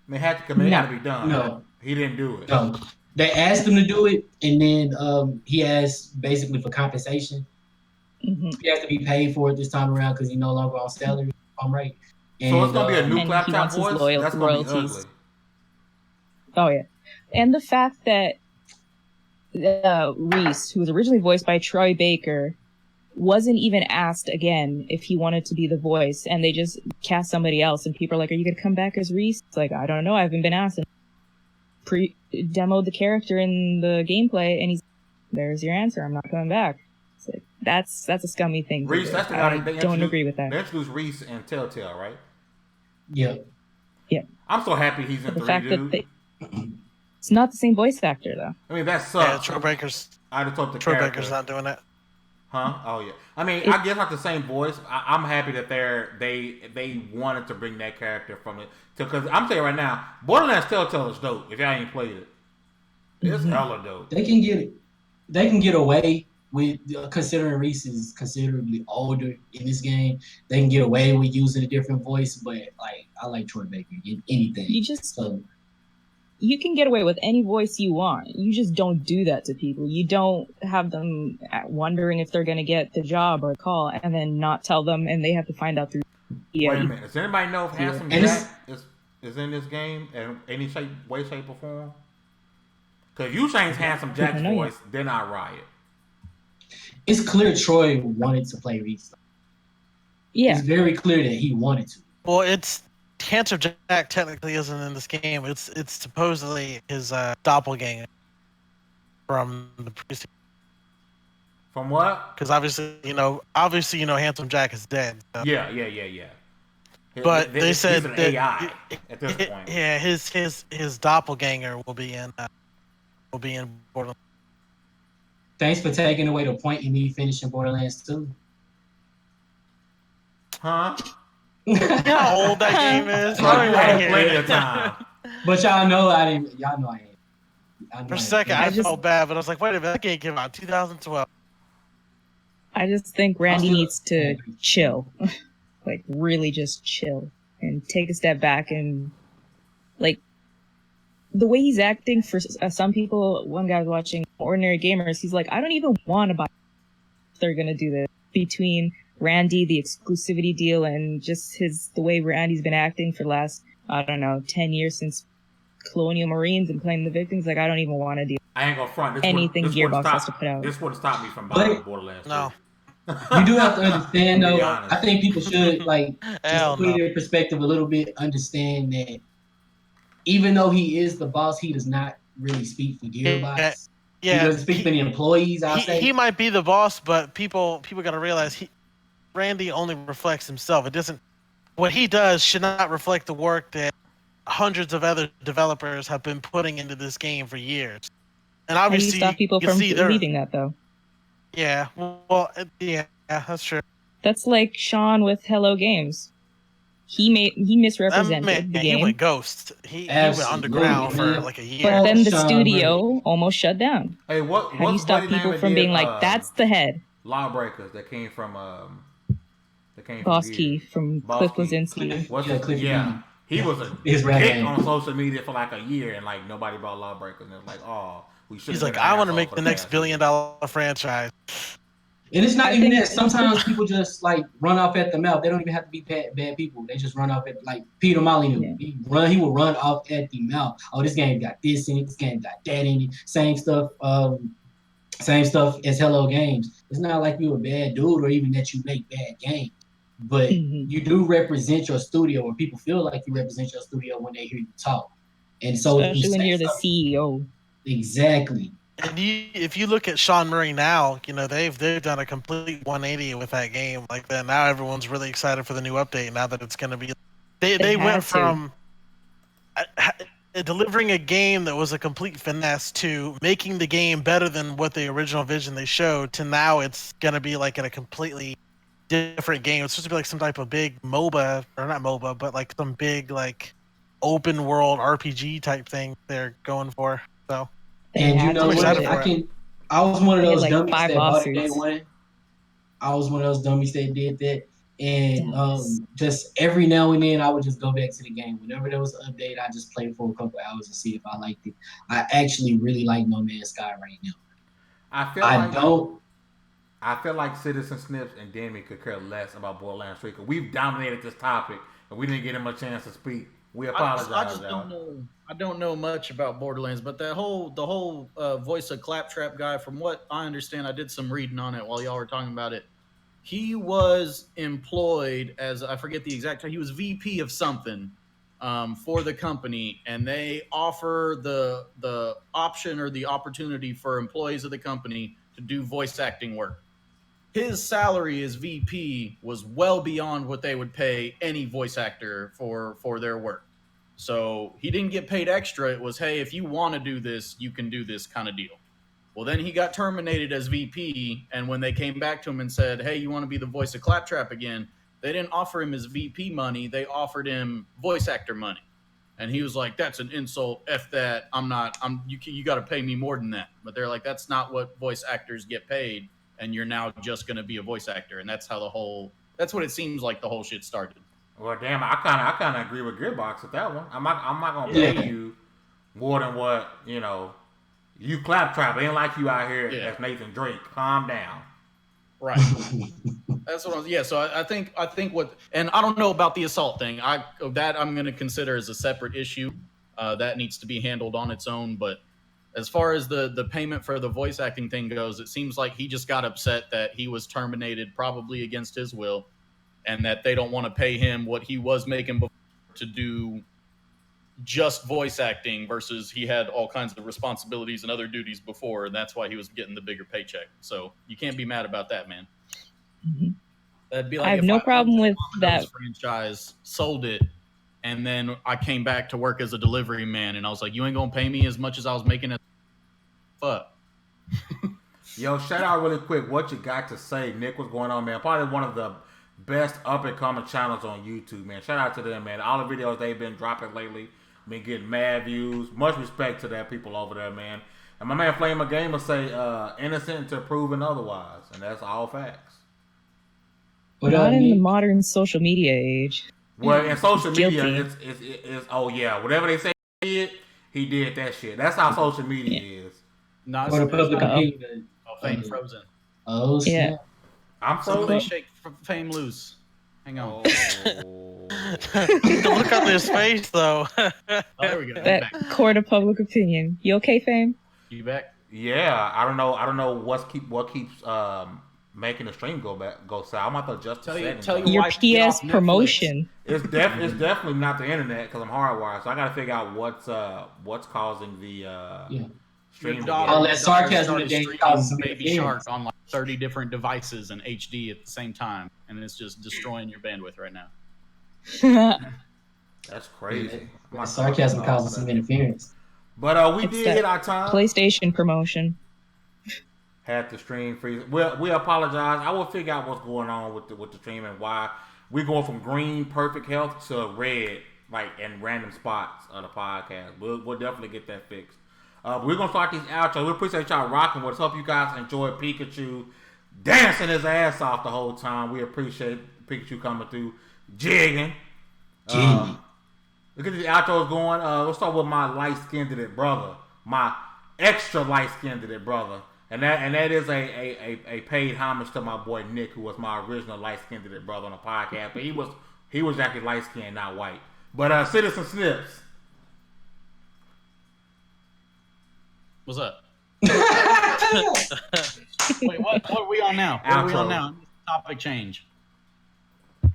Speaker 1: mean, had to be done.
Speaker 5: No.
Speaker 1: He didn't do it.
Speaker 5: No. They asked him to do it, and then he asked basically for compensation.
Speaker 6: Mm-hmm.
Speaker 5: He has to be paid for it this time around because he's no longer on salary. I'm right. And,
Speaker 1: so it's going to be a new Claptrap voice? That's going to be ugly.
Speaker 6: Oh, yeah. And the fact that Reese, who was originally voiced by Troy Baker, wasn't even asked again if he wanted to be the voice, and they just cast somebody else, and people are like, are you going to come back as Reese? It's like, I don't know, I haven't been asked. And demoed the character in the gameplay, and there's your answer, I'm not coming back. It's like, that's a scummy thing.
Speaker 1: Reese, that's the guy
Speaker 6: I don't agree with that.
Speaker 1: They introduced Reese and Telltale, right?
Speaker 5: Yeah.
Speaker 6: Yeah.
Speaker 1: I'm so happy he's in 3, dude.
Speaker 6: It's not the same voice actor, though.
Speaker 1: I mean, that sucks.
Speaker 4: Yeah, Troy Baker's not doing it.
Speaker 1: Huh? Oh yeah. I mean, I guess not the same voice. I'm happy that they wanted to bring that character from it. Because I'm telling you right now, Borderlands Telltale is dope. If y'all ain't played it, it's hella dope.
Speaker 5: They can get away with, considering Reese is considerably older in this game. They can get away with using a different voice, but like, I like Troy Baker in anything.
Speaker 6: You can get away with any voice you want. You just don't do that to people. You don't have them wondering if they're going to get the job or call and then not tell them, and they have to find out through.
Speaker 1: Wait a minute. Does anybody know if Handsome Jack is in this game in any way, shape, or form? Because if you change Handsome Jack's voice, then I riot.
Speaker 5: It's clear Troy wanted to play Reese.
Speaker 6: Yeah.
Speaker 5: It's very clear that he wanted to.
Speaker 4: Well, it's Handsome Jack technically isn't in this game. It's supposedly his doppelganger from the previous.
Speaker 1: From what?
Speaker 4: Because obviously, Handsome Jack is dead. So.
Speaker 1: Yeah.
Speaker 4: But they said
Speaker 1: an
Speaker 4: that
Speaker 1: AI at this point.
Speaker 4: Yeah, his doppelganger will be in Borderlands.
Speaker 5: Thanks for taking away the point in me finishing Borderlands 2.
Speaker 1: Huh?
Speaker 4: You know how old that game is?
Speaker 1: I had plenty of time.
Speaker 5: But y'all know I didn't. Y'all know I ain't.
Speaker 4: For a second, I felt bad, but I was like, wait a minute, that game came out in 2012.
Speaker 6: I just think Randy needs to chill. Like, really just chill. And take a step back and, like, the way he's acting for some people, one guy was watching Ordinary Gamers, he's like, I don't even want to buy if they're going to do this. Between Randy the exclusivity deal and just the way Randy's been acting for the last, I don't know, 10 years since Colonial Marines and playing the victims. Like, I don't even want to deal
Speaker 1: I ain't gonna front.
Speaker 6: anything Gearbox has to put out.
Speaker 1: This would stop me from buying Borderlands 3.
Speaker 4: No.
Speaker 5: You do have to understand, though.
Speaker 1: honest.
Speaker 5: I think people should like just
Speaker 4: Hell
Speaker 5: put it in perspective a little bit. Understand that even though he is the boss, he does not really speak for Gearbox.
Speaker 4: Yeah,
Speaker 5: he doesn't speak for the employees. I'll say
Speaker 4: he might be the boss, but people got to realize Randy only reflects himself. It doesn't. What he does should not reflect the work that hundreds of other developers have been putting into this game for years. And obviously,
Speaker 6: how do you stop people from believing that, though?
Speaker 4: Yeah, well, yeah, that's true.
Speaker 6: That's like Sean with Hello Games. He misrepresented the game.
Speaker 4: He went ghost. He went underground for like a year.
Speaker 6: But then the studio almost shut down.
Speaker 1: Hey, how
Speaker 6: do you stop people from being like, that's the head?
Speaker 1: Lawbreakers that came from
Speaker 6: Boss Key from Cliff Blazinski.
Speaker 1: Yeah. He was a hit on social media for like a year, and like nobody bought Lawbreakers. And it was like, oh, we should.
Speaker 4: He's like, I want to make the next $1 billion franchise.
Speaker 5: And it's not even that. Sometimes people just like run off at the mouth. They don't even have to be bad people. They just run off at like Peter Molyneux. Yeah. He will run off at the mouth. Oh, this game got this in it. This game got that in it. Same stuff as Hello Games. It's not like you're a bad dude or even that you make bad games. But you do represent your studio, or people feel like you represent your studio when they hear you talk. And so
Speaker 6: especially when you're the CEO.
Speaker 5: Exactly.
Speaker 4: And if you look at Sean Murray now, you know they've done a complete 180 with that game. Like that, now everyone's really excited for the new update. Now that it's going to be, they went from delivering a game that was a complete finesse to making the game better than what the original vision they showed. To now it's going to be like in a completely different game. It's supposed to be like some type of big MOBA, or not MOBA, but like some big like open world RPG type thing they're going for. So.
Speaker 5: And you know what? I was one of those dummies that bought it day one. I was one of those dummies that did that. And just every now and then I would just go back to the game. Whenever there was an update, I just played for a couple hours and see if I liked it. I actually really like No Man's Sky right now.
Speaker 1: I feel like Citizen Snips and Demi could care less about Borderlands 3 because we've dominated this topic and we didn't get him a chance to speak. We apologize.
Speaker 2: I just don't know. I don't know much about Borderlands, but the whole voice of Claptrap guy, from what I understand, I did some reading on it while y'all were talking about it. He was employed as, I forget the exact, he was VP of something for the company, and they offer the option or the opportunity for employees of the company to do voice acting work. His salary as VP was well beyond what they would pay any voice actor for their work. So he didn't get paid extra. It was, hey, if you want to do this, you can do this kind of deal. Well, then he got terminated as VP, and when they came back to him and said, hey, you want to be the voice of Claptrap again, they didn't offer him his VP money. They offered him voice actor money. And he was like, that's an insult. F that. You got to pay me more than that. But they're like, that's not what voice actors get paid. And you're now just going to be a voice actor. And that's how that's what it seems like the whole shit started.
Speaker 1: Well, damn, I kind of agree with Gearbox with that one. I'm not going to pay you more than what, you Claptrap. Ain't like you out here as Nathan Drake. Calm down.
Speaker 2: Right. That's what so I think what, and I don't know about the assault thing. I'm going to consider as a separate issue. That needs to be handled on its own. But as far as the payment for the voice acting thing goes, it seems like he just got upset that he was terminated probably against his will, and that they don't want to pay him what he was making before to do just voice acting versus he had all kinds of responsibilities and other duties before, and that's why he was getting the bigger paycheck. So you can't be mad about that, man.
Speaker 6: Mm-hmm.
Speaker 2: That'd be like
Speaker 6: I have no problem with that
Speaker 2: franchise, sold it, and then I came back to work as a delivery man, and I was like, you ain't gonna pay me as much as I was making it. Fuck.
Speaker 1: Yo, shout out really quick. What you got to say, Nick? What's going on, man? Probably one of the best up and coming channels on YouTube, man. Shout out to them, man. All the videos they've been dropping lately, been getting mad views. Much respect to that people over there, man. And my man Flamer Gamer say innocent until proven otherwise, and that's all facts.
Speaker 6: Not in the modern social media age.
Speaker 1: Well, in social media, it's oh yeah, whatever they say he did that shit. That's how social media is.
Speaker 2: Not
Speaker 5: for the public opinion.
Speaker 2: Fame frozen.
Speaker 5: Oh,
Speaker 6: yeah.
Speaker 1: I'm
Speaker 2: Somebody
Speaker 1: frozen.
Speaker 2: shake Fame loose. Hang on.
Speaker 4: The look on his face, though.
Speaker 2: Oh, there we go. He's
Speaker 6: That
Speaker 2: back.
Speaker 6: court of public opinion. You okay, Fame?
Speaker 2: You back?
Speaker 1: Yeah, I don't know what keeps making the stream go south. I'm about to adjust the settings.
Speaker 2: tell you
Speaker 6: Your
Speaker 2: wife to get
Speaker 6: PS
Speaker 2: off Netflix.
Speaker 6: promotion.
Speaker 1: It's definitely not the internet because I'm hardwired. So I got to figure out what's causing the stream.
Speaker 2: Your
Speaker 1: to
Speaker 2: daughter,
Speaker 1: go-
Speaker 5: All that sarcasm
Speaker 2: started
Speaker 5: today
Speaker 2: streaming
Speaker 5: causes some
Speaker 2: Baby
Speaker 5: interference.
Speaker 2: Shark on like 30 different devices in HD at the same time, and it's just destroying your bandwidth right now.
Speaker 1: That's crazy.
Speaker 5: My sarcasm causes some interference.
Speaker 1: But we
Speaker 6: It's
Speaker 1: did
Speaker 6: that
Speaker 1: hit our time.
Speaker 6: PlayStation promotion.
Speaker 1: Had the stream freeze. We apologize. I will figure out what's going on with the stream and why we're going from green, perfect health to red, like in random spots of the podcast. We'll definitely get that fixed. We're gonna start these outros. We appreciate y'all rocking with us. Hope you guys enjoyed Pikachu dancing his ass off the whole time. We appreciate Pikachu coming through, jigging. Look at these outros going. Let's start with my light-skinned brother, my extra light-skinned brother. And that is a paid homage to my boy Nick, who was my original light-skinned brother on the podcast. But he was actually light-skinned, not white. But Citizen Snips.
Speaker 2: What's up? Wait, what are we on now? What are we on now? Topic change.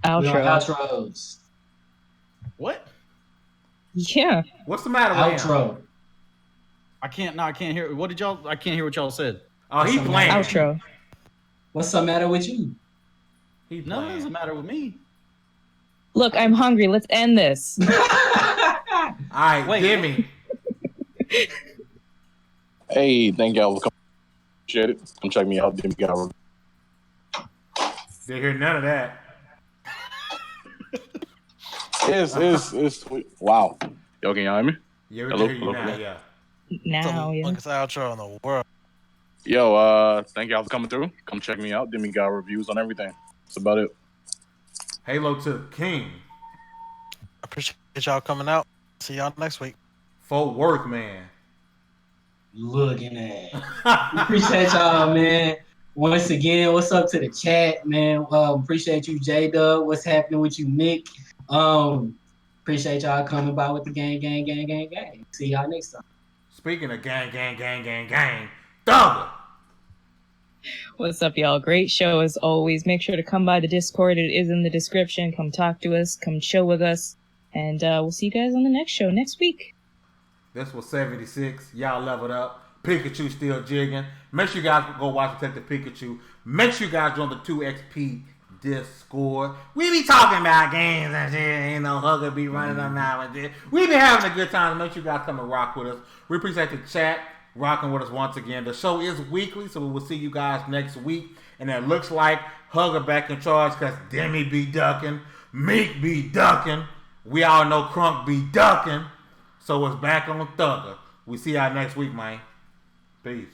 Speaker 5: Outros.
Speaker 2: What?
Speaker 6: Yeah.
Speaker 1: What's the matter with him?
Speaker 5: Outro.
Speaker 2: I can't hear. What did y'all? I can't hear what y'all said.
Speaker 1: Oh, he playing.
Speaker 6: Outro.
Speaker 5: What's the matter with you?
Speaker 1: He
Speaker 2: Nothing
Speaker 1: playing.
Speaker 2: doesn't matter with me.
Speaker 6: Look, I'm hungry. Let's end this.
Speaker 1: All right,
Speaker 2: Wait.
Speaker 1: Demi.
Speaker 3: Hey, thank y'all for coming. Appreciate it. Come check me out. Demi God Reviews.
Speaker 1: Didn't hear none of that.
Speaker 3: It's sweet. Wow. Yo, can y'all hear me?
Speaker 1: Yeah, we
Speaker 3: Hello?
Speaker 1: can hear you now.
Speaker 3: Hello?
Speaker 1: Yeah.
Speaker 6: Now,
Speaker 4: the
Speaker 6: yeah.
Speaker 4: longest outro in the world.
Speaker 3: Yo, thank y'all for coming through. Come check me out. Demi God Reviews on everything. That's about it.
Speaker 1: Halo to the King.
Speaker 4: Appreciate y'all coming out. See y'all next week.
Speaker 1: Fort Worth, man.
Speaker 5: Looking at. Appreciate y'all, man. Once again, what's up to the chat, man? Appreciate you, J-Dub. What's happening with you, Nick? Appreciate y'all coming by with the gang. See y'all next time.
Speaker 1: Speaking of gang, Thugger.
Speaker 6: What's up, y'all? Great show as always. Make sure to come by the Discord. It is in the description. Come talk to us. Come chill with us. And we'll see you guys on the next show next week.
Speaker 1: This was 76. Y'all leveled up. Pikachu still jigging. Make sure you guys go watch Detective Pikachu. Make sure you guys join the 2XP Discord. We be talking about games and shit. You know, Hugger be running them now and then. We be having a good time. Make sure you guys come and rock with us. We appreciate the chat rocking with us once again. The show is weekly, so we will see you guys next week. And it looks like Hugger back in charge because Demi be ducking. Meek be ducking. We all know Crunk be ducking. So it's back on Thugger. We see y'all next week, man. Peace.